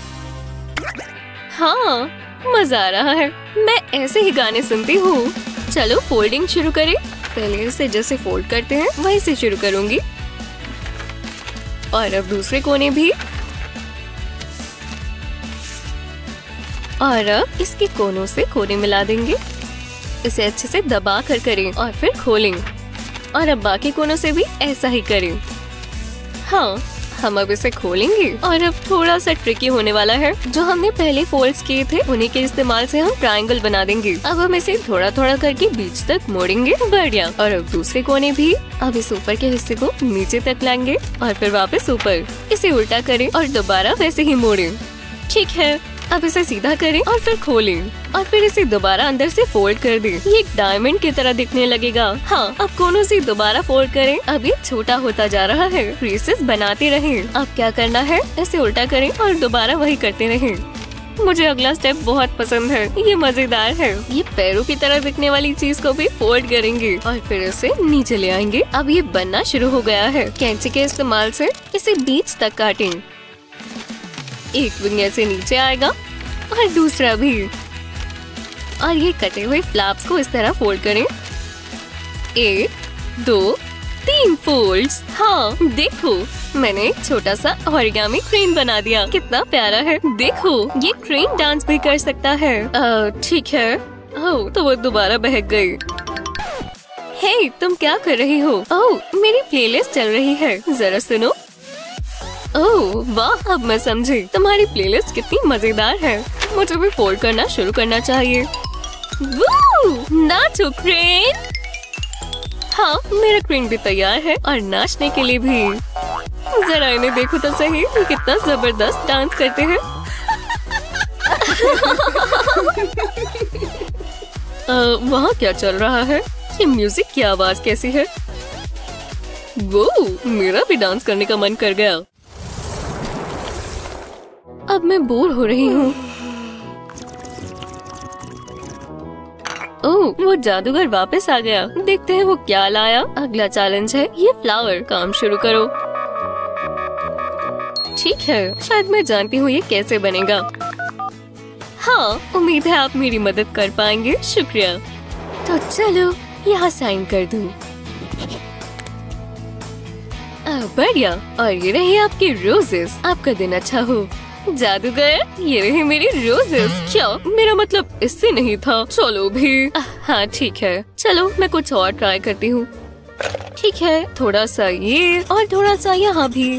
हाँ, मजा आ रहा है। मैं ऐसे ही गाने सुनती हूँ। चलो फोल्डिंग शुरू करें। पहले इसे जैसे फोल्ड करते हैं वहीं से शुरू करूंगी। और अब दूसरे कोने भी। और अब इसके कोनों से कोने मिला देंगे। इसे अच्छे से दबा कर करें और फिर खोलें। और अब बाकी कोनों से भी ऐसा ही करें। हाँ, हम अब इसे खोलेंगे और अब थोड़ा सा ट्रिकी होने वाला है। जो हमने पहले फोल्ड्स किए थे उन्हीं के इस्तेमाल से हम ट्रायंगल बना देंगे। अब हम इसे थोड़ा थोड़ा करके बीच तक मोड़ेंगे। बढ़िया। और अब दूसरे कोने भी। अब इस ऊपर के हिस्से को नीचे तक लाएंगे और फिर वापस ऊपर। इसे उल्टा करें और दोबारा वैसे ही मोड़ें। ठीक है, अब इसे सीधा करें और फिर खोलें और फिर इसे दोबारा अंदर से फोल्ड कर दें। ये एक डायमंड की तरह दिखने लगेगा। हाँ, अब कोनों से दोबारा फोल्ड करें। अब ये छोटा होता जा रहा है। क्रीसेस बनाते रहें। अब क्या करना है, इसे उल्टा करें और दोबारा वही करते रहें। मुझे अगला स्टेप बहुत पसंद है, ये मजेदार है। ये पैरों की तरह दिखने वाली चीज को भी फोल्ड करेंगे और फिर इसे नीचे ले आएंगे। अब ये बनना शुरू हो गया है। कैंची के इस्तेमाल से इसे बीच तक काटें। एक विंग ऐसे नीचे आएगा और दूसरा भी। और ये कटे हुए फ्लैप्स को इस तरह फोल्ड करें। 1, 2, 3 फोल्ड्स। हाँ, देखो मैंने एक छोटा सा ओरिगामी क्रेन बना दिया। कितना प्यारा है। देखो ये क्रेन डांस भी कर सकता है। ठीक है। ओह, तो वो दोबारा बहक गई। हे, तुम क्या कर रही हो? ओह, मेरी प्लेलिस्ट चल रही है, जरा सुनो। ओह वाह, अब मैं समझी। तुम्हारी प्लेलिस्ट कितनी मजेदार है। मुझे भी फोल्ड करना शुरू करना चाहिए। नाचो क्रेन। हाँ, मेरा क्रेन भी तैयार है और नाचने के लिए भी। जरा इन्हें देखो तो सही, ये कितना जबरदस्त डांस करते हैं। वहाँ क्या चल रहा है? ये म्यूजिक की आवाज कैसी है? वो मेरा भी डांस करने का मन कर गया। अब मैं बोर हो रही हूँ। ओह, वो जादूगर वापस आ गया। देखते हैं वो क्या लाया। अगला चैलेंज है ये फ्लावर। काम शुरू करो। ठीक है, शायद मैं जानती हूँ ये कैसे बनेगा। हाँ, उम्मीद है आप मेरी मदद कर पाएंगे। शुक्रिया। तो चलो यहाँ साइन कर दूँ। बढ़िया। और ये रहे आपके रोजेस। आपका दिन अच्छा हो। जादूगर, ये रहे मेरी रोजेस। क्या? मेरा मतलब इससे नहीं था। चलो भी। हाँ ठीक है, चलो मैं कुछ और ट्राई करती हूँ। ठीक है, थोड़ा सा ये और थोड़ा सा यहाँ भी।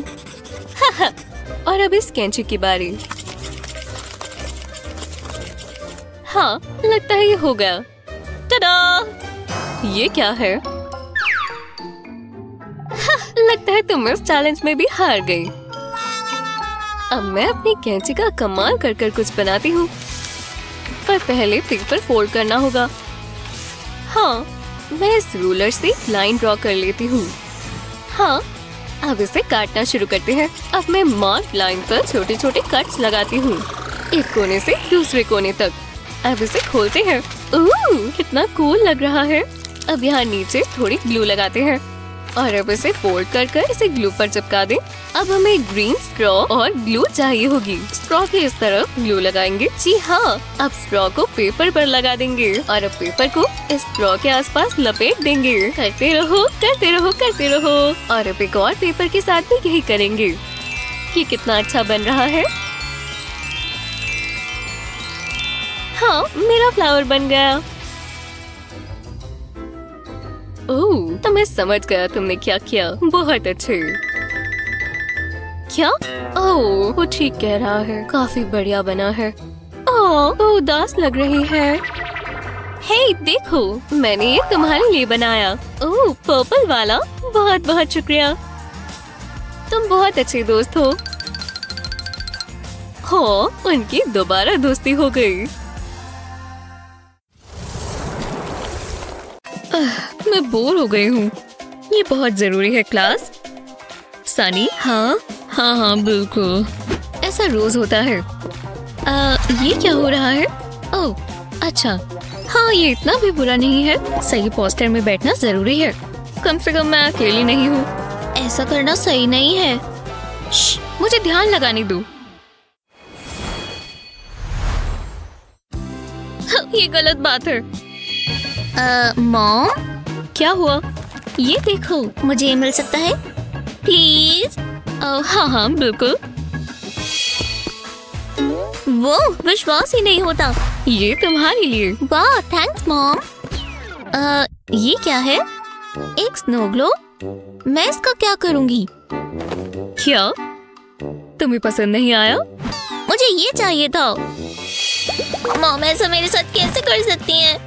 और अब इस कैंची की बारी। हाँ, लगता है ये हो गया। टडा! ये क्या है? लगता है तुम इस चैलेंज में भी हार गई। अब मैं अपनी कैंची का कमाल कर कर कुछ बनाती हूँ, पर पहले पेपर फोल्ड करना होगा। हाँ, मैं इस रूलर से लाइन ड्रॉ कर लेती हूँ। हाँ, अब इसे काटना शुरू करते हैं। अब मैं मार्क लाइन पर छोटे छोटे कट्स लगाती हूँ, एक कोने से दूसरे कोने तक। अब इसे खोलते हैं। ओह, कितना कूल लग रहा है। अब यहाँ नीचे थोड़ी ग्लू लगाते हैं और अब इसे फोल्ड कर कर इसे ग्लू पर चिपका दें। अब हमें ग्रीन स्ट्रॉ और ग्लू चाहिए होगी। स्ट्रॉ के इस तरफ ग्लू लगाएंगे। जी हाँ, अब स्ट्रॉ को पेपर पर लगा देंगे और अब पेपर को इस स्ट्रॉ के आसपास लपेट देंगे। करते रहो करते रहो करते रहो। और अब एक और पेपर के साथ भी यही करेंगे। ये कितना अच्छा बन रहा है। हाँ, मेरा फ्लावर बन गया। ओह, तो मैं समझ गया तुमने क्या किया। बहुत अच्छे। क्या? ओह, वो ठीक कह रहा है। काफी बढ़िया बना है। ओह, उदास लग रही है। हे, देखो मैंने ये तुम्हारे लिए बनाया। ओह, पर्पल वाला। बहुत बहुत शुक्रिया। तुम बहुत अच्छे दोस्त हो। हाँ, उनकी दोबारा दोस्ती हो गई। मैं बोर हो गई हूँ। ये बहुत जरूरी है क्लास। सनी। हाँ हाँ हाँ बिल्कुल, ऐसा रोज होता है। ये क्या हो रहा है? ओह अच्छा, हाँ ये इतना भी बुरा नहीं है। सही पोस्टर में बैठना जरूरी है। कम से कम मैं अकेली नहीं हूँ। ऐसा करना सही नहीं है। मुझे ध्यान लगाने दो। ये गलत बात है। मॉम, क्या हुआ? ये देखो, मुझे ये मिल सकता है प्लीज? हाँ हाँ बिल्कुल। वो विश्वास ही नहीं होता। ये तुम्हारे लिए। वाह थैंक्स मॉम। ये क्या है? एक स्नो ग्लोब। मैं इसका क्या करूँगी? क्या तुम्हें पसंद नहीं आया? मुझे ये चाहिए था। मॉम ऐसा मेरे साथ कैसे कर सकती हैं?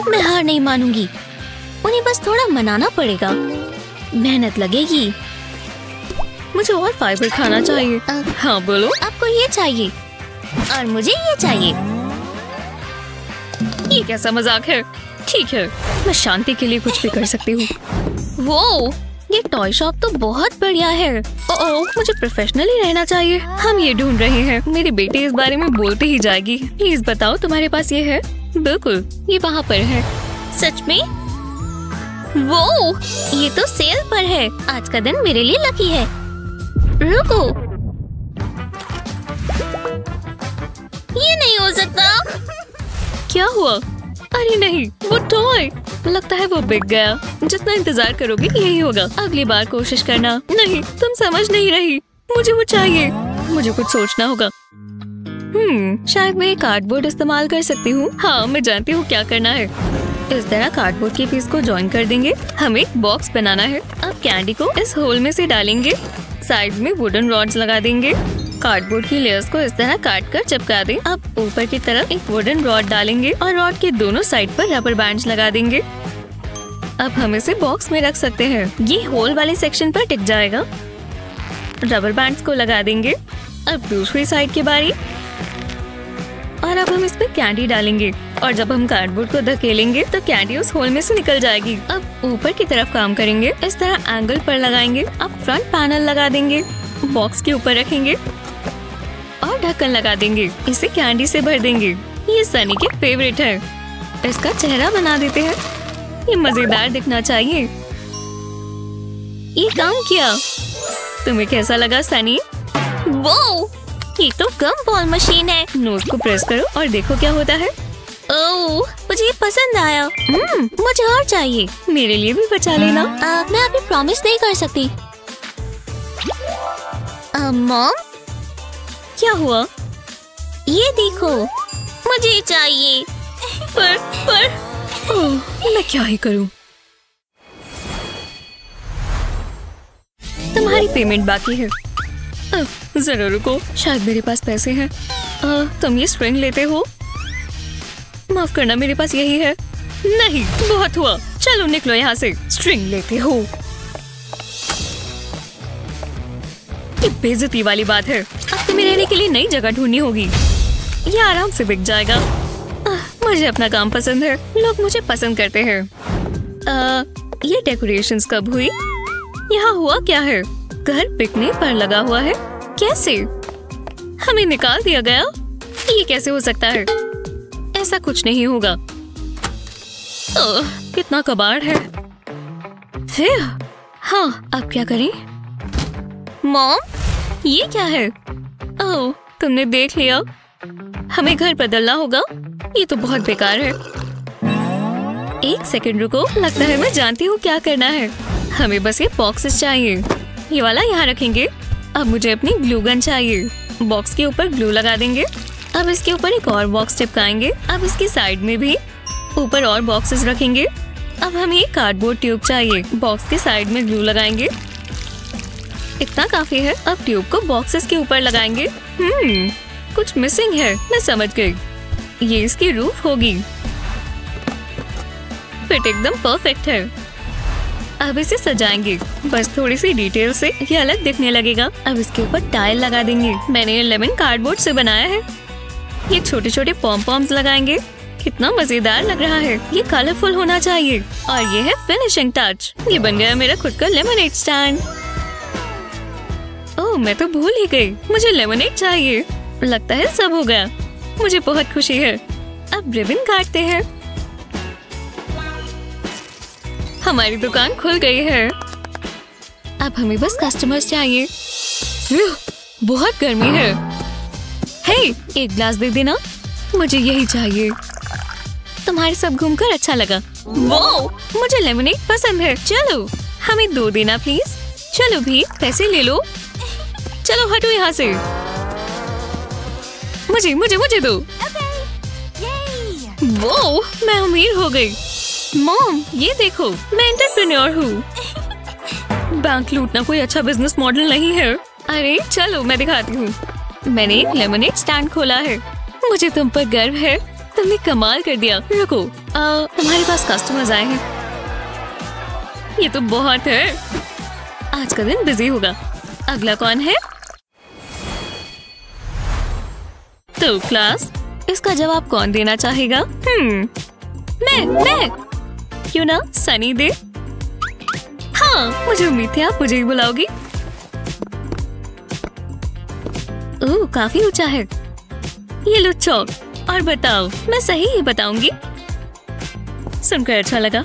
मैं हार नहीं मानूंगी। उन्हें बस थोड़ा मनाना पड़ेगा। मेहनत लगेगी। मुझे और फाइबर खाना चाहिए। हाँ बोलो। आपको ये चाहिए और मुझे ये चाहिए। ये कैसा मजाक है? ठीक है, मैं शांति के लिए कुछ भी कर सकती हूँ। वो ये टॉय शॉप तो बहुत बढ़िया है। ओह, मुझे प्रोफेशनल ही रहना चाहिए। हम ये ढूंढ रहे हैं। मेरी बेटी इस बारे में बोलती ही जाएगी। प्लीज बताओ तुम्हारे पास ये है? बिल्कुल, ये वहाँ पर है। सच में? वो ये तो सेल पर है। आज का दिन मेरे लिए लकी है। रुको, ये नहीं हो सकता। क्या हुआ? अरे नहीं, वो टॉय। लगता है वो बिक गया। जितना इंतजार करोगे यही होगा। अगली बार कोशिश करना। नहीं, तुम समझ नहीं रही। मुझे वो चाहिए। मुझे कुछ सोचना होगा। शायद मैं कार्डबोर्ड इस्तेमाल कर सकती हूँ। हाँ, मैं जानती हूँ क्या करना है। इस तरह कार्डबोर्ड के पीस को जॉइन कर देंगे। हमें एक बॉक्स बनाना है। अब कैंडी को इस होल में से डालेंगे। साइड में वुडन रॉड्स लगा देंगे। कार्डबोर्ड की लेयर्स को इस तरह काट कर चिपका दें। अब ऊपर की तरफ एक वुडन रॉड डालेंगे और रॉड के दोनों साइड पर रबर बैंड्स लगा देंगे। अब हम इसे बॉक्स में रख सकते हैं। ये होल वाले सेक्शन पर टिक जाएगा। रबर बैंड्स को लगा देंगे। अब दूसरी साइड की बारी। और अब हम इसमें कैंडी डालेंगे और जब हम कार्डबोर्ड को धकेलेंगे तो कैंडी उस होल में से निकल जाएगी। अब ऊपर की तरफ काम करेंगे। इस तरह एंगल पर लगाएंगे। अब फ्रंट पैनल लगा देंगे। बॉक्स के ऊपर रखेंगे और ढक्कन लगा देंगे। इसे कैंडी से भर देंगे। ये सनी के फेवरेट है। इसका चेहरा बना देते हैं। ये मजेदार दिखना चाहिए। ये काम किया। तुम्हें कैसा लगा सनी? वो ये तो गम बॉल मशीन है। नोज को प्रेस करो और देखो क्या होता है। ओह, मुझे ये पसंद आया। मुझे और चाहिए। मेरे लिए भी बचा लेना। मैं अभी प्रॉमिस नहीं कर सकती। मॉम, क्या हुआ? ये देखो, मुझे चाहिए। पर मैं क्या ही करूं? तुम्हारी पेमेंट बाकी है। जरा रुको, शायद मेरे पास पैसे हैं। तुम ये स्ट्रिंग लेते हो? माफ करना, मेरे पास यही है। नहीं, बहुत हुआ। चलो निकलो यहाँ से। स्ट्रिंग लेते हो? ये बेइज्जती वाली बात है। अब तुम्हें रहने के लिए नई जगह ढूंढनी होगी। ये आराम से बिक जाएगा। मुझे अपना काम पसंद है। लोग मुझे पसंद करते हैं। ये डेकोरेशंस कब हुई? यहाँ हुआ क्या है? घर बिकने पर लगा हुआ है। कैसे? हमें निकाल दिया गया? ये कैसे हो सकता है? ऐसा कुछ नहीं होगा। कितना कबाड़ है। हाँ, अब क्या करें? मॉम, ये क्या है? ओह, तुमने देख लिया। हमें घर बदलना होगा। ये तो बहुत बेकार है। एक सेकंड रुको, लगता है मैं जानती हूँ क्या करना है। हमें बस ये बॉक्सेस चाहिए। ये वाला यहाँ रखेंगे। अब मुझे अपनी ग्लू गन चाहिए। बॉक्स के ऊपर ग्लू लगा देंगे। अब इसके ऊपर एक और बॉक्स चिपकाएंगे। अब इसकी साइड में भी ऊपर और बॉक्सेस रखेंगे। अब हमें एक कार्डबोर्ड ट्यूब चाहिए। बॉक्स के साइड में ग्लू लगाएंगे। इतना काफी है। अब ट्यूब को बॉक्सेस के ऊपर लगाएंगे। कुछ मिसिंग है। मैं समझ गई। ये इसकी रूफ होगी। फिट एकदम परफेक्ट है। अब इसे सजाएंगे। बस थोड़ी सी डिटेल से ये अलग दिखने लगेगा। अब इसके ऊपर टाइल लगा देंगे। मैंने ये लेमन कार्डबोर्ड से बनाया है। ये छोटे छोटे पॉम पॉम्स लगाएंगे। कितना मजेदार लग रहा है। ये कलरफुल होना चाहिए। और ये है फिनिशिंग टच। ये बन गया मेरा खुद का लेमनेड स्टैंड। ओह, ओह, मैं तो भूल ही गई, मुझे लेमनेड चाहिए। लगता है सब हो गया, मुझे बहुत खुशी है। अब रिबन काटते हैं। हमारी दुकान खुल गई है। अब हमें बस कस्टमर्स चाहिए। बहुत गर्मी है। हे, एक ग्लास दे देना, मुझे यही चाहिए। तुम्हारे साथ घूमकर अच्छा लगा। वाओ, मुझे लेमनेड पसंद है। चलो, हमें 2 देना प्लीज। चलो भी, पैसे ले लो। चलो हटो यहाँ से। मुझे मुझे मुझे दो। वो, मैं अमीर हो गई। मॉम, ये देखो, मैं एंटरप्रेन्योर हूँ। बैंक लूटना कोई अच्छा बिजनेस मॉडल नहीं है। अरे चलो, मैं दिखाती हूँ। मैंने एक लेमनेड स्टैंड खोला है। मुझे तुम पर गर्व है, तुमने कमाल कर दिया। रुको, तुम्हारे पास कस्टमर्स आए हैं। ये तो बहुत है। आज का दिन बिजी होगा। अगला कौन है? तो क्लास, इसका जवाब कौन देना चाहेगा? मैं। क्यों ना सनी दे। हाँ, मुझे उम्मीद थी आप मुझे ही बुलाओगी। ओह, काफी ऊंचा है। ये लो चौक और बताओ, मैं सही ही बताऊंगी। सुनकर अच्छा लगा।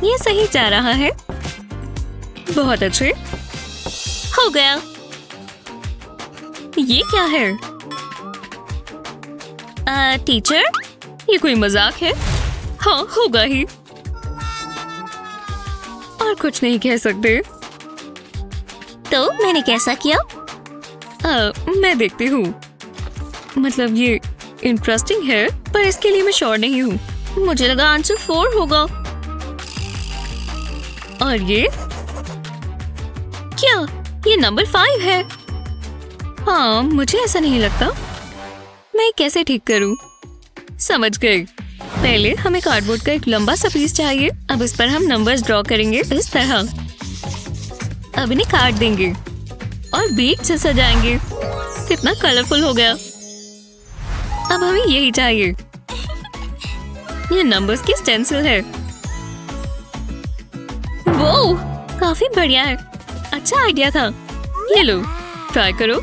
ये सही जा रहा है। बहुत अच्छे। हो गया। ये क्या है? टीचर, ये कोई मजाक है? हाँ, होगा ही। और कुछ नहीं कह सकते। तो मैंने कैसा किया? मैं देखती हूँ। मतलब ये इंटरेस्टिंग है, पर इसके लिए मैं श्योर नहीं हूँ। मुझे लगा आंसर 4 होगा। और ये क्या? ये नंबर 5 है। हाँ, मुझे ऐसा नहीं लगता। मैं कैसे ठीक करूँ? समझ गई। पहले हमें कार्डबोर्ड का एक लंबा सा पीस चाहिए। अब इस पर हम नंबर्स ड्रॉ करेंगे इस तरह। अब इन्हें काट देंगे और बीट से सजाएंगे। कितना कलरफुल हो गया। अब हमें यही चाहिए। ये नंबर्स की स्टेंसिल है। वो काफी बढ़िया है। अच्छा आइडिया था। ये लो, ट्राई करो।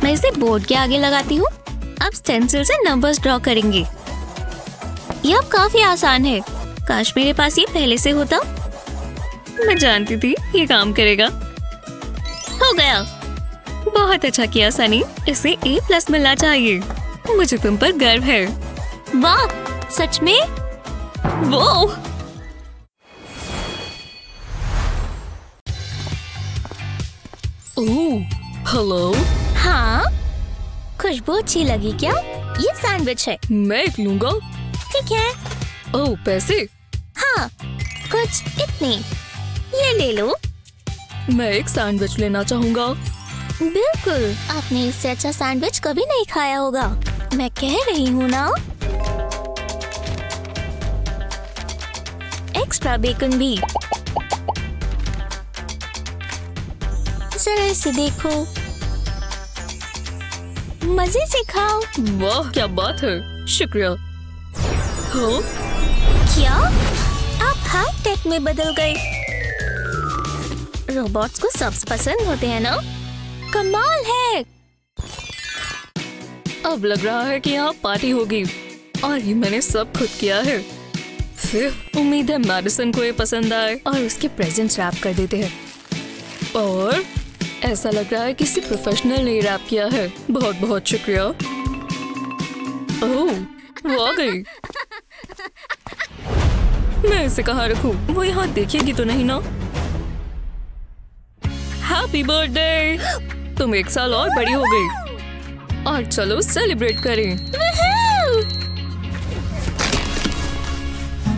मैं इसे बोर्ड के आगे लगाती हूँ। अब स्टेंसिल से नंबर्स ड्रॉ करेंगे। ये अब काफी आसान है। काश मेरे पास ये पहले से होता। मैं जानती थी ये काम करेगा। हो गया। बहुत अच्छा किया सनी। इसे A+ मिलना चाहिए। मुझे तुम पर गर्व है। वाह, सच में? वो हेलो। हाँ, खुशबू अच्छी लगी क्या? ये सैंडविच है। मैं एक लूंगा। ठीक है। ओह, पैसे? हाँ, कुछ इतने। ये ले लो। मैं एक सैंडविच लेना चाहूँगा। बिल्कुल, आपने इससे अच्छा सैंडविच कभी नहीं खाया होगा। मैं कह रही हूँ ना। एक्स्ट्रा बेकन भी। जरा इसे देखो, मजे से खाओ। वाह, क्या बात है। शुक्रिया। हाँ? क्या आप हाई टेक में बदल गए? रोबोट्स को सब्स पसंद होते हैं ना? कमाल है। अब लग रहा है कि यहाँ पार्टी होगी और ये मैंने सब खुद किया है। फिर उम्मीद है मैडिसन को ये पसंद आए और उसके प्रेजेंट्स रैप कर देते हैं। और ऐसा लग रहा है किसी प्रोफेशनल ने रैप किया है। बहुत बहुत शुक्रिया। ओह, वो आ गई। मैं इसे कहाँ रखूं? वो यहाँ देखेगी तो नहीं ना? Happy birthday. तुम 1 साल और बड़ी हो गई। और चलो सेलिब्रेट करें।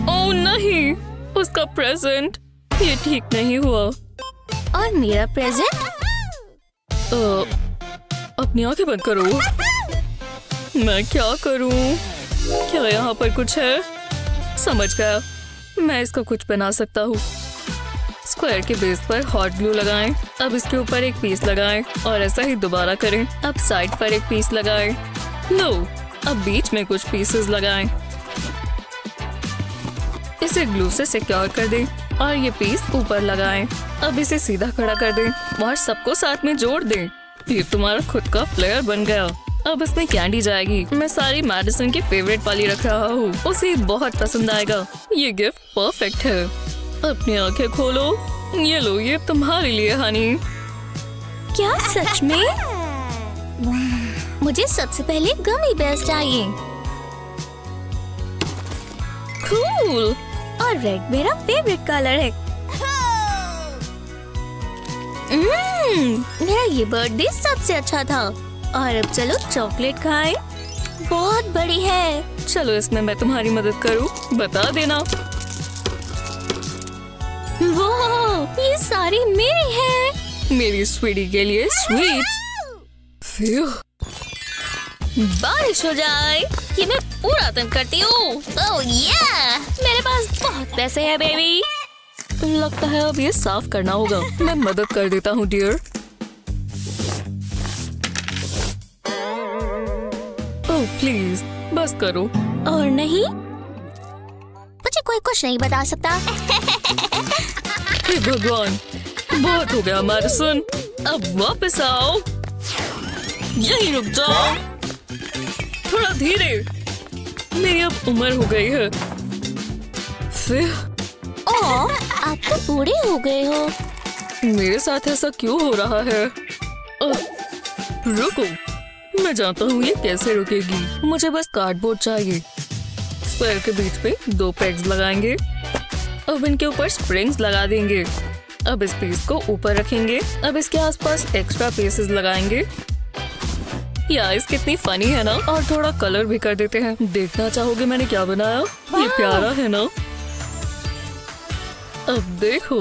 ओह नहीं, उसका प्रेजेंट। ये ठीक नहीं हुआ। और मेरा प्रेजेंट? अपनी आंखें बंद करो। मैं क्या करूं? क्या यहाँ पर कुछ है? समझ गया, मैं इसका कुछ बना सकता हूँ। स्क्वायर के बेस पर हॉट ग्लू लगाएं। अब इसके ऊपर एक पीस लगाएं और ऐसा ही दोबारा करें। अब साइड पर एक पीस लगाएं। लो, अब बीच में कुछ पीसेस लगाएं। इसे ग्लू से सिक्योर कर दें और ये पीस ऊपर लगाएं। अब इसे सीधा खड़ा कर दें और सबको साथ में जोड़ दें। ये तुम्हारा खुद का फ्लेयर बन गया। अब इसमें कैंडी जाएगी। मैं सारी मैडिसन की फेवरेट वाली रख रहा हूँ, उसे बहुत पसंद आएगा। ये गिफ्ट परफेक्ट है। अपनी आंखें खोलो। ये लो, ये तुम्हारे लिए हनी। क्या सच में? मुझे सबसे पहले गमी बेयर्स चाहिए। कूल। और रेड मेरा फेवरेट कलर है। मेरा ये बर्थडे सबसे अच्छा था। और अब चलो चॉकलेट खाएं। बहुत बड़ी है। चलो इसमें मैं तुम्हारी मदद करूँ, बता देना। वाह, ये सारी मेरी है। मेरी स्वीटी के लिए स्वीट्स। बारिश हो जाए, ये मैं पूरा तंग करती हूँ। ओह या, मेरे पास बहुत पैसे हैं बेबी। लगता है अब ये साफ करना होगा। मैं मदद कर देता हूँ डियर। ओह प्लीज बस करो। और नहीं, मुझे कोई कुछ नहीं बता सकता। हे भगवान, बहुत हो गया मैडिसन। अब वापस आओ। यहीं रुक जाओ, थोड़ा धीरे। मेरी अब उम्र हो गई है। फिर आप तो बूढ़े हो गए हो। मेरे साथ ऐसा क्यों हो रहा है? रुको, मैं जानता हूँ ये कैसे रुकेगी। मुझे बस कार्डबोर्ड चाहिए। स्क्वायर के बीच पे 2 पेग्स लगाएंगे। अब इनके ऊपर स्प्रिंग्स लगा देंगे। अब इस पीस को ऊपर रखेंगे। अब इसके आसपास एक्स्ट्रा पीसेस लगाएंगे। यार कितनी फनी है ना। और थोड़ा कलर भी कर देते हैं। देखना चाहोगे मैंने क्या बनाया? ये प्यारा है ना। अब देखो,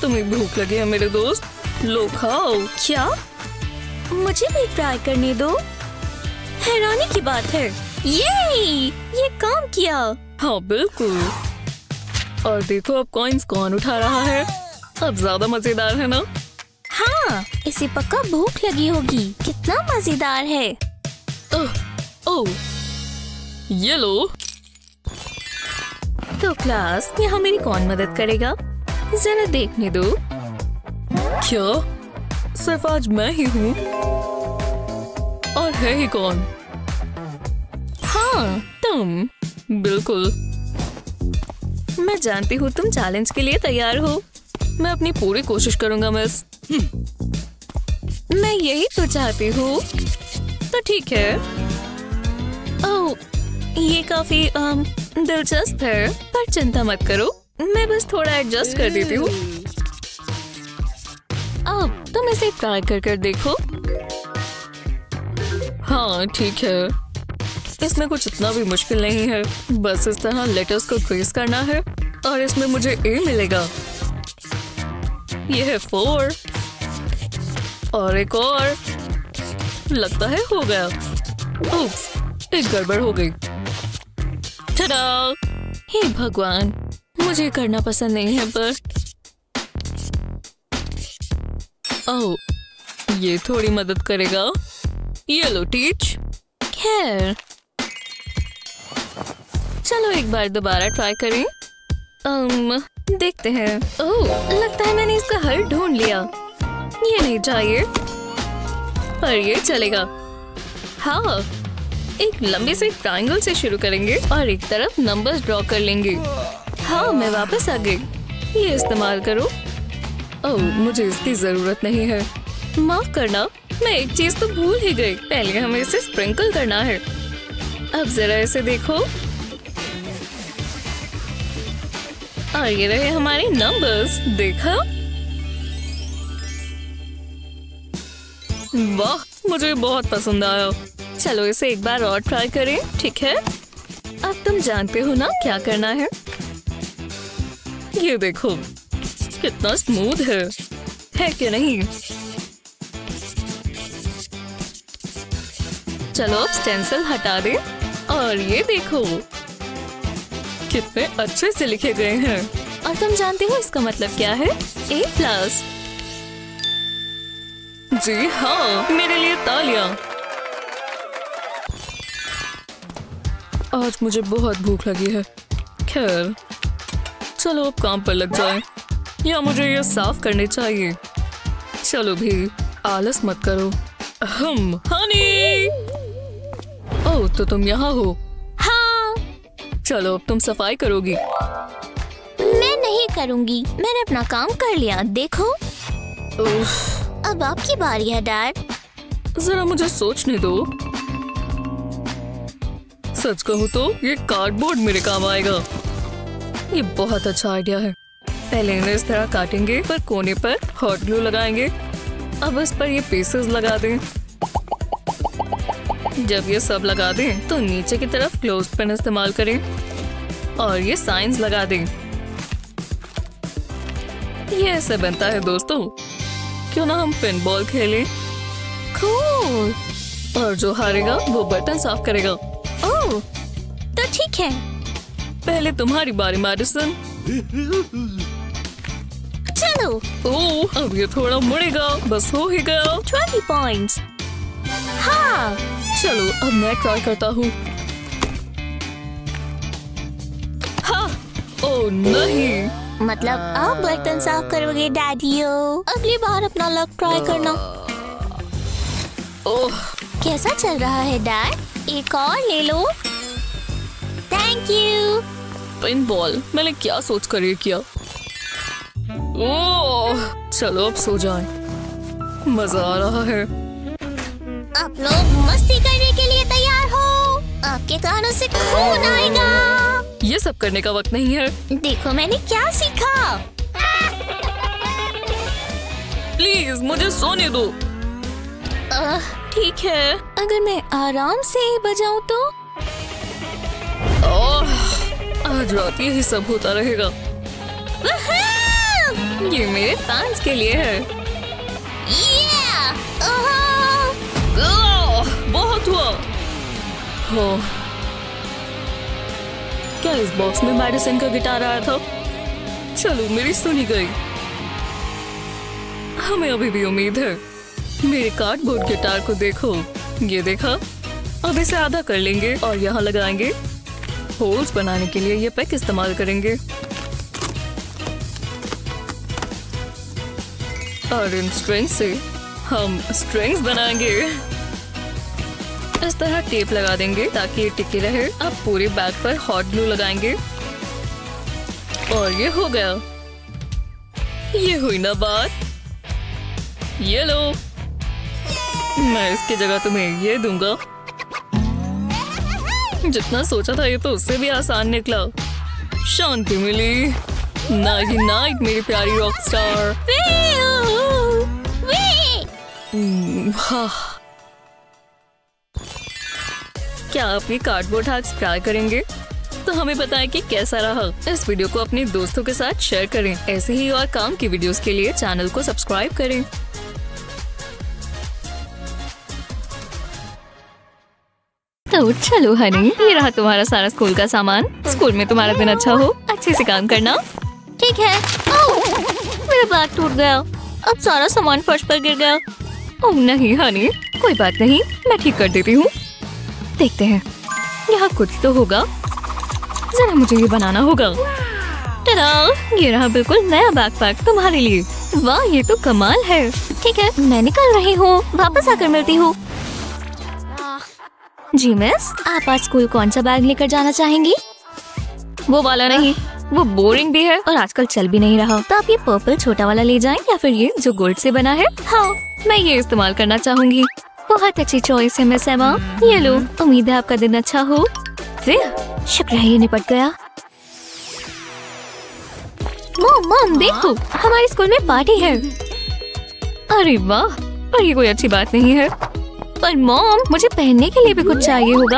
तुम्हें भूख लगी है मेरे दोस्त, लो खाओ। क्या? मुझे भी ट्राई करने दो। हैरानी की बात है, ये काम किया। हाँ बिल्कुल। और देखो अब कॉइन्स कौन उठा रहा है। अब ज्यादा मजेदार है ना। हाँ, इसे पक्का भूख लगी होगी। कितना मजेदार है। ओह, ये लो। तो क्लास, यहाँ मेरी कौन मदद करेगा? जरा देखने दो। क्या सिर्फ आज मैं ही हूँ? और है ही कौन? हाँ, तुम। बिल्कुल। मैं जानती हूँ तुम चैलेंज के लिए तैयार हो। मैं अपनी पूरी कोशिश करूंगा मिस। मैं यही तो चाहती हूँ। तो ठीक है। ओह, ये काफी दिलचस्प है, पर चिंता मत करो, मैं बस थोड़ा एडजस्ट कर देती हूँ। अब तुम इसे ट्राई कर देखो। हाँ ठीक है, इसमें कुछ इतना भी मुश्किल नहीं है। बस इस तरह लेटर्स को ट्रेस करना है और इसमें मुझे ए मिलेगा। ये है 4 और एक और। लगता है हो गया। उप्स, एक गड़बड़ हो गई। टडा! हे भगवान, मुझे करना पसंद नहीं है पर। ओह, ये थोड़ी मदद करेगा। ये लो टीच। खैर, चलो एक बार दोबारा ट्राई करें। देखते हैं। ओह, लगता है मैंने इसका हल ढूंढ लिया। ये नहीं चाहिए पर ये चलेगा। हाँ, एक लंबे से ट्रायंगल से शुरू करेंगे और एक तरफ नंबर्स ड्रॉ कर लेंगे। हाँ, मैं वापस आ गई। ये इस्तेमाल करो। ओह, मुझे इसकी जरूरत नहीं है। माफ करना, मैं एक चीज तो भूल ही गई। पहले हमें इसे स्प्रिंकल करना है। अब जरा इसे देखो। और ये रहे हमारे नंबर्स। देखा? वाह, मुझे बहुत पसंद आया। चलो इसे एक बार और ट्राई करें, ठीक है? अब तुम जानते हो ना क्या करना है। ये देखो कितना स्मूथ है कि नहीं? चलो अब स्टेंसिल हटा दें और ये देखो कितने अच्छे से लिखे गए हैं। और तुम जानते हो इसका मतलब क्या है? A+। जी हाँ, मेरे लिए तालियां। आज मुझे बहुत भूख लगी है। खैर, चलो अब काम पर लग जाएं। या मुझे ये साफ करने चाहिए? चलो भी, आलस मत करो। हनी! ओह, तो तुम यहाँ हो? हाँ। चलो अब तुम सफाई करोगी। मैं नहीं करूँगी, मैंने अपना काम कर लिया। देखो, उफ, अब आपकी बारी है डैड। जरा मुझे सोचने दो। सच कहूँ तो ये कार्डबोर्ड मेरे काम आएगा। ये बहुत अच्छा आइडिया है। पहले इन्हें इस तरह काटेंगे, पर कोने पर हॉट ग्लू लगाएंगे। अब इस पर ये पीसेस लगा दें। जब ये सब लगा दें, तो नीचे की तरफ क्लोज पेन इस्तेमाल करें और ये साइंस लगा दें। ये ऐसे बनता है दोस्तों। क्यों ना हम पिन बॉल खेलें? कूल। और जो हारेगा वो बर्तन साफ करेगा। ओह, तो ठीक है। पहले तुम्हारी बारी मैडिसन। चलो। ओह, अब ये थोड़ा मुड़ेगा। बस हो ही गया। 20 पॉइंट्स। हाँ। चलो अब मैं ट्राई करता हूँ। हाँ, ओह नहीं। मतलब आप बर्तन साफ करोगे डैडियो। अगली बार अपना लक ट्राई करना। ओह, कैसा चल रहा है डैड? एक और ले लो। Thank you. पिन बॉल, मैंने क्या सोच कर ये किया? ओह, चलो अब सो जाएं। मजा आ रहा है। आप लोग मस्ती करने के लिए तैयार हो? आपके कानों से खून आएगा। ये सब करने का वक्त नहीं है। देखो मैंने क्या सीखा। प्लीज मुझे सोने दो। ठीक है, अगर मैं आराम से बजाऊं तो? ओह, आज रात यही सब होता रहेगा। ये मेरे फैंस के लिए है। बहुत हुआ। ओह, क्या इस बॉक्स में मैडिसन का गिटार आया था? चलो मेरी सुनी गई। हमें अभी भी उम्मीद है। मेरे कार्डबोर्ड गिटार को देखो। ये देखा? अब इसे आधा कर लेंगे और यहाँ लगाएंगे। होल्स बनाने के लिए ये पैक इस्तेमाल करेंगे और इन स्ट्रिंग्स से हम स्ट्रिंग्स बनाएंगे। इस तरह टेप लगा देंगे ताकि ये टिके रहे। अब पूरे बैग पर हॉट ग्लू लगाएंगे और ये हो गया। ये हुई ना बात। ये लो, मैं इसकी जगह तुम्हें ये दूंगा। जितना सोचा था ये तो उससे भी आसान निकला। शांति मिली। नाइट नाइट मेरी प्यारी रॉक स्टार। क्या आप ये कार्डबोर्ड हैक्स ट्राई करेंगे? तो हमें बताएं कि कैसा रहा। इस वीडियो को अपने दोस्तों के साथ शेयर करें। ऐसे ही और काम की वीडियोस के लिए चैनल को सब्सक्राइब करें। तो चलो हनी, ये रहा तुम्हारा सारा स्कूल का सामान। स्कूल में तुम्हारा दिन अच्छा हो। अच्छे से काम करना। ठीक है। मेरा बैग टूट गया। अब सारा सामान फर्श पर गिर गया। ओह नहीं हनी, कोई बात नहीं, मैं ठीक कर देती हूँ। देखते हैं, यहाँ कुछ तो होगा। जरा मुझे ये बनाना होगा। टडा, ये रहा बिल्कुल नया बैकपैक तुम्हारे लिए। वाह, ये तो कमाल है। ठीक है, मैं निकल रही हूँ। वापस आकर मिलती हूँ। जी मिस, आप आज स्कूल कौन सा बैग लेकर जाना चाहेंगी? वो वाला नहीं, वो बोरिंग भी है और आजकल चल भी नहीं रहा। तो आप ये पर्पल छोटा वाला ले जाएं या फिर ये जो गोल्ड से बना है? हाँ, मैं ये इस्तेमाल करना चाहूंगी। बहुत अच्छी चॉइस है मिस एमा। ये लो, उम्मीद है आपका दिन अच्छा हो। शुक्र है ये निपट गया। मॉम देखो, हमारे स्कूल में पार्टी है। अरे वाह, पर ये कोई अच्छी बात नहीं है। पर मॉम, मुझे पहनने के लिए भी कुछ चाहिए होगा।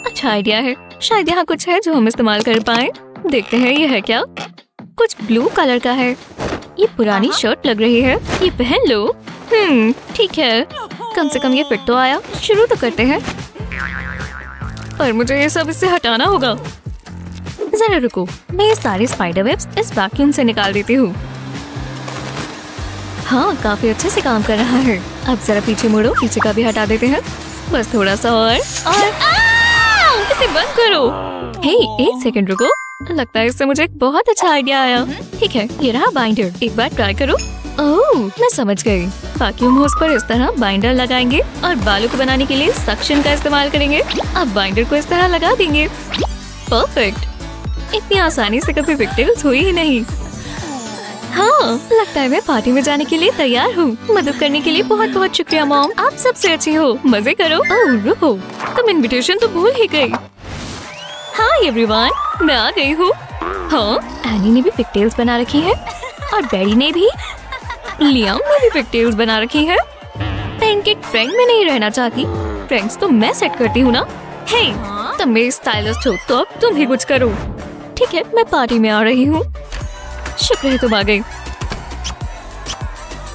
अच्छा आइडिया है। शायद यहाँ कुछ है जो हम इस्तेमाल कर पाए। देखते हैं ये है क्या। कुछ ब्लू कलर का है। ये पुरानी शर्ट लग रही है। ये पहन लो। ठीक है, कम से कम ये फिट तो आया। शुरू तो करते हैं। पर मुझे ये सब इससे हटाना होगा। जरा रुको, मैं ये सारे स्पाइडर वेब्स इस वैक्यूम से निकाल देती हूँ। हाँ, काफी अच्छे से काम कर रहा है। अब जरा पीछे मुड़ो, पीछे का भी हटा देते हैं। बस थोड़ा सा और इसे बंद करो। हे, एक सेकंड रुको। लगता है इससे मुझे एक बहुत अच्छा आइडिया आया। ठीक है, ये रहा बाइंडर, एक बार ट्राई करो। ओह, मैं समझ गई। वैक्यूम होस पर इस तरह बाइंडर लगाएंगे और बालों को बनाने के लिए सक्शन का इस्तेमाल करेंगे। अब बाइंडर को इस तरह लगा देंगे। परफेक्ट। इतनी आसानी से कभी पिगटेल्स हुई ही नहीं। हाँ, लगता है मैं पार्टी में जाने के लिए तैयार हूँ। मदद करने के लिए बहुत बहुत शुक्रिया मॉम, आप सबसे अच्छी हो। मजे करो। ओह रुको, तुम इनविटेशन तो भूल ही गई। हाय एवरीवन, मैं आ गई हूँ। हाँ, एनी ने भी पिगटेल्स बना रखी है और बेरी ने भी। लियाम ने भी पिगटेल्स बना रखी है। मैं इनके ट्रेंड में नहीं रहना चाहती। ट्रेंड्स तो मैं सेट करती हूँ ना। हे, तुम मेरी स्टाइलिस्ट हो तो अब तुम ही कुछ करो। ठीक है, मैं पार्टी में आ रही हूँ। शुक्र है तुम आ गई।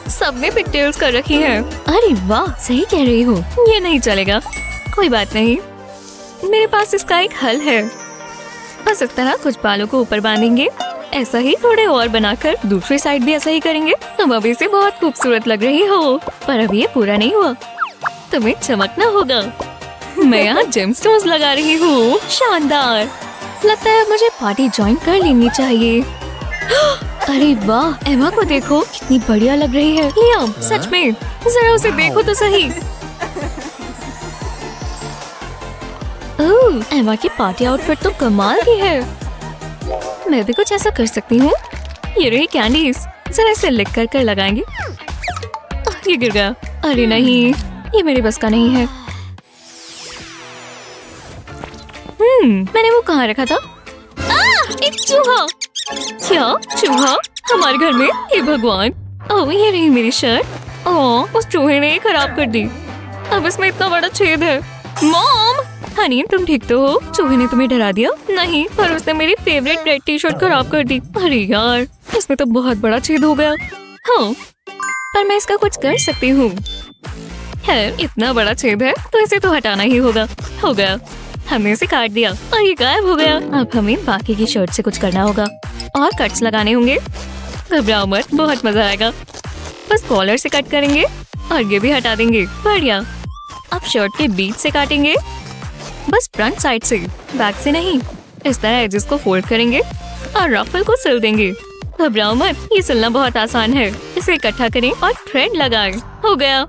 सबने पिगटेल्स कर रखी है। अरे वाह, सही कह रही हो। ये नहीं चलेगा। कोई बात नहीं, मेरे पास इसका एक हल है। बस इस तरह कुछ बालों को ऊपर बांधेंगे। ऐसा ही थोड़े और बनाकर दूसरी साइड भी ऐसा ही करेंगे। तुम अभी से बहुत खूबसूरत लग रही हो, पर अभी ये पूरा नहीं हुआ। तुम्हें चमकना होगा। मैं यहाँ जेमस्टोन्स लगा रही हूँ। शानदार। लगता है मुझे पार्टी ज्वाइन कर लेनी चाहिए। अरे वाह, एमा को देखो, कितनी बढ़िया लग रही है। लियाम, सच में जरा उसे देखो तो सही। ओह, एमा की पार्टी आउटफिट तो कमाल की है। मैं भी कुछ ऐसा कर सकती हूँ। ये रही कैंडीज, जरा इसे लिख कर लगाएंगे। ये गिर गया। अरे नहीं, ये मेरे बस का नहीं है। मैंने वो कहाँ रखा था? एक चूहा। क्या चूहा हमारे घर में? हे भगवान। ओह, ये रही मेरी शर्ट। ओह, उस चूहे ने खराब कर दी। अब इसमें इतना बड़ा छेद है। मॉम, हनी तुम ठीक तो हो? चूहे ने तुम्हें डरा दिया? नहीं, पर उसने मेरी फेवरेट रेड टी शर्ट खराब कर दी। अरे यार, इसमें तो बहुत बड़ा छेद हो गया। हाँ, पर मैं इसका कुछ कर सकती हूँ। इतना बड़ा छेद है तो इसे तो हटाना ही होगा। हो गया, हमने इसे काट दिया और ये गायब हो गया। अब हमें बाकी की शर्ट से कुछ करना होगा और कट्स लगाने होंगे। घबराओ मत, बहुत मजा आएगा। बस कॉलर से कट करेंगे और ये भी हटा देंगे। बढ़िया। अब शर्ट के बीच से काटेंगे, बस फ्रंट साइड से, बैक से नहीं। इस तरह एजेस को फोल्ड करेंगे और रफल को सिल देंगे। घबराओ मत, ये सिलना बहुत आसान है। इसे इकट्ठा करें और थ्रेड लगाएं। हो गया।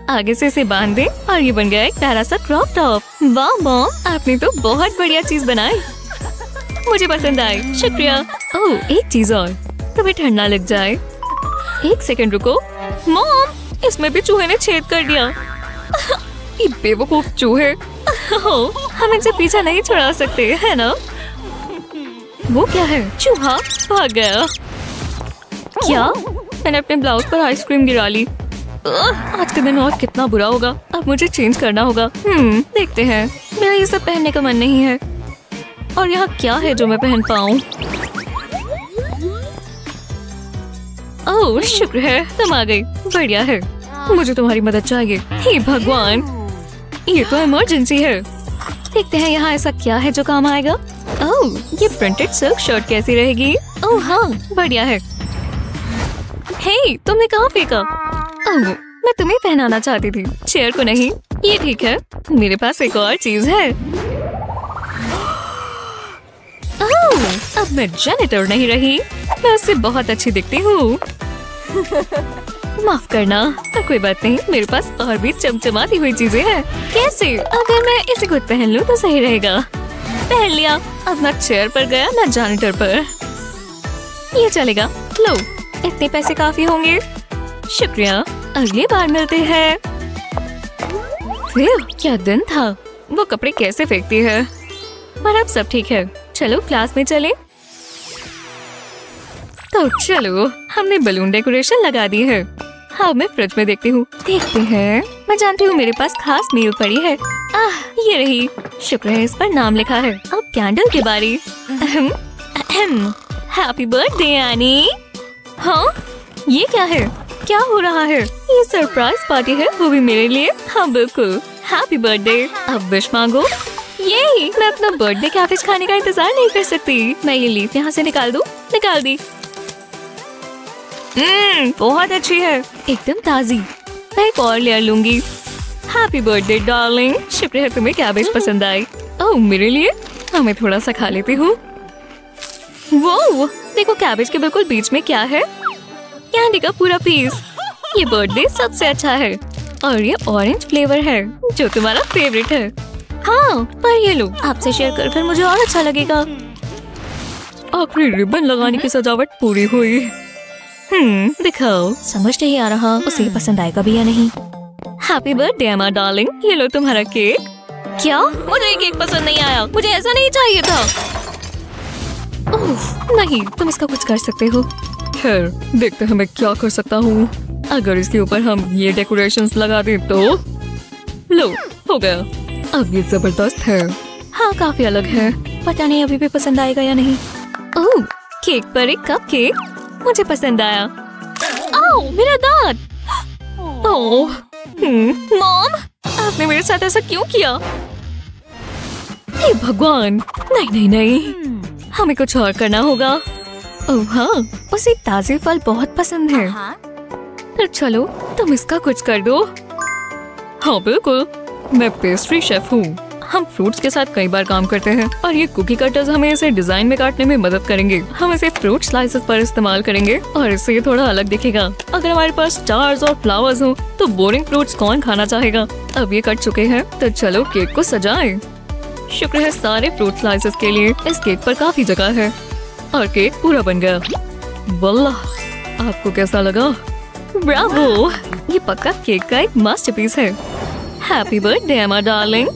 आगे से इसे बांध दें और ये बन गया एक प्यारा सा क्रॉप टॉप। वाह मॉम, आपने तो बहुत बढ़िया चीज बनाई। मुझे पसंद आई, शुक्रिया। ओह, एक चीज और, कभी ठंडा लग जाए। एक सेकंड रुको। मॉम, इसमें भी चूहे ने छेद कर दिया। ये बेवकूफ चूहे। हम इनसे पीछा नहीं छुड़ा सकते, है ना? वो क्या है? चूहा भाग गया। क्या? मैंने अपने ब्लाउज पर आइसक्रीम गिरा ली। आज के दिन और कितना बुरा होगा। अब मुझे चेंज करना होगा। देखते हैं। मेरा ये सब पहनने का मन नहीं है। और यहाँ क्या है जो मैं पहन पाऊँ? ओह, शुक्र है तुम आ गई। बढ़िया है, मुझे तुम्हारी मदद चाहिए। हे भगवान, ये तो इमरजेंसी है। देखते हैं यहाँ ऐसा क्या है जो काम आएगा। ओह, ये प्रिंटेड सिल्क शर्ट कैसी रहेगी? ओह हाँ, बढ़िया है। हे, तुमने कहाँ फेंका? ओह, मैं तुम्हें पहनाना चाहती थी, चेयर को नहीं। ये ठीक है, मेरे पास एक और चीज है। ओह, अब मैं जेनिटर नहीं रही, मैं उससे बहुत अच्छी दिखती हूँ। माफ करना, पर कोई बात नहीं, मेरे पास और भी चमचमाती हुई चीजें हैं। कैसे? अगर मैं इसे खुद पहन लूँ तो सही रहेगा। पहन लिया। अब ना चेयर पर गया ना जैनिटर पर। ये चलेगा। लो, इतने पैसे काफी होंगे। शुक्रिया, अगली बार मिलते हैं। क्या दिन था। वो कपड़े कैसे फेंकती है। पर अब सब ठीक है, चलो क्लास में चलें। तो चलो, हमने बलून डेकोरेशन लगा दी है। हाँ, मैं फ्रिज में देखती हूँ। देखते हैं। मैं जानती हूँ मेरे पास खास मील पड़ी है। ये रही। शुक्र है इस पर नाम लिखा है। अब कैंडल की बारी। Happy birthday any. हाँ, ये क्या है? क्या हो रहा है? ये सरप्राइज पार्टी है, वो भी मेरे लिए। हाँ बिल्कुल, हैप्पी बर्थडे। अब विश मांगो। ये मैं अपना बर्थडे कैफेज खाने का इंतजार नहीं कर सकती। मैं ये लीफ यहाँ से निकाल दूँ। निकाल दी। बहुत अच्छी है, एकदम ताजी। मैं एक और लेयर लूंगी। Happy birthday darling. शुक्र है तुम्हें कैबेज पसंद आई। ओह, मेरे लिए? मैं थोड़ा सा खा लेती हूँ। वो देखो, कैबेज के बिल्कुल बीच में क्या है? कैंडी का पूरा पीस। ये बर्थडे सबसे अच्छा है और ये ऑरेंज फ्लेवर है जो तुम्हारा फेवरेट है। हाँ, पर ये लो, आपसे शेयर कर फिर मुझे और अच्छा लगेगा। आखिरी रिबन लगाने की सजावट पूरी हुई। दिखाओ। समझ नहीं आ रहा उसे पसंद आएगा भी या नहीं। हैप्पी बर्थडे एमा डार्लिंग, ये लो तुम्हारा केक। क्या? मुझे केक पसंद नहीं आया, मुझे ऐसा नहीं चाहिए था। ओह, नहीं, तुम इसका कुछ कर सकते हो। खैर, देखते हैं मैं क्या कर सकता हूँ। अगर इसके ऊपर हम ये डेकोरेशंस लगा दें तो लो, हो गया। अब ये जबरदस्त है। हाँ, काफी अलग है। पता नहीं अभी भी पसंद आएगा या नहीं। ओह, केक पर एक कप केक, मुझे पसंद आया। ओह, मेरा दांत। ओह, मॉम, आपने मेरे साथ ऐसा क्यों किया? हे भगवान, नहीं नहीं नहीं, हमें कुछ और करना होगा। ओह हाँ, उसे ताजे फल बहुत पसंद है। फिर चलो तुम इसका कुछ कर दो। हाँ बिल्कुल, मैं पेस्ट्री शेफ हूँ। हम फ्रूट्स के साथ कई बार काम करते हैं और ये कुकी कटर्स हमें इसे डिजाइन में काटने में मदद करेंगे। हम इसे फ्रूट स्लाइसेस पर इस्तेमाल करेंगे और इससे ये थोड़ा अलग दिखेगा। अगर हमारे पास स्टार्स और फ्लावर्स हो तो बोरिंग फ्रूट्स कौन खाना चाहेगा? अब ये कट चुके हैं तो चलो केक को सजाएं। शुक्र है सारे फ्रूट स्लाइसेस के लिए इस केक पर काफी जगह है और केक पूरा बन गया। वल्लाह, आपको कैसा लगा? ब्रावो! ये पक्का केक का एक मास्टरपीस है। हैप्पी बर्थडे एमा डार्लिंग।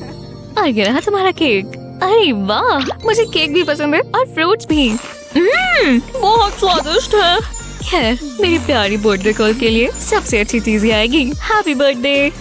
और ये रहा तुम्हारा केक। अरे वाह, मुझे केक भी पसंद है और फ्रूट्स भी। बहुत स्वादिष्ट है। खैर, मेरी प्यारी बर्थडे गर्ल के लिए सबसे अच्छी चीज ही आएगी। Happy birthday.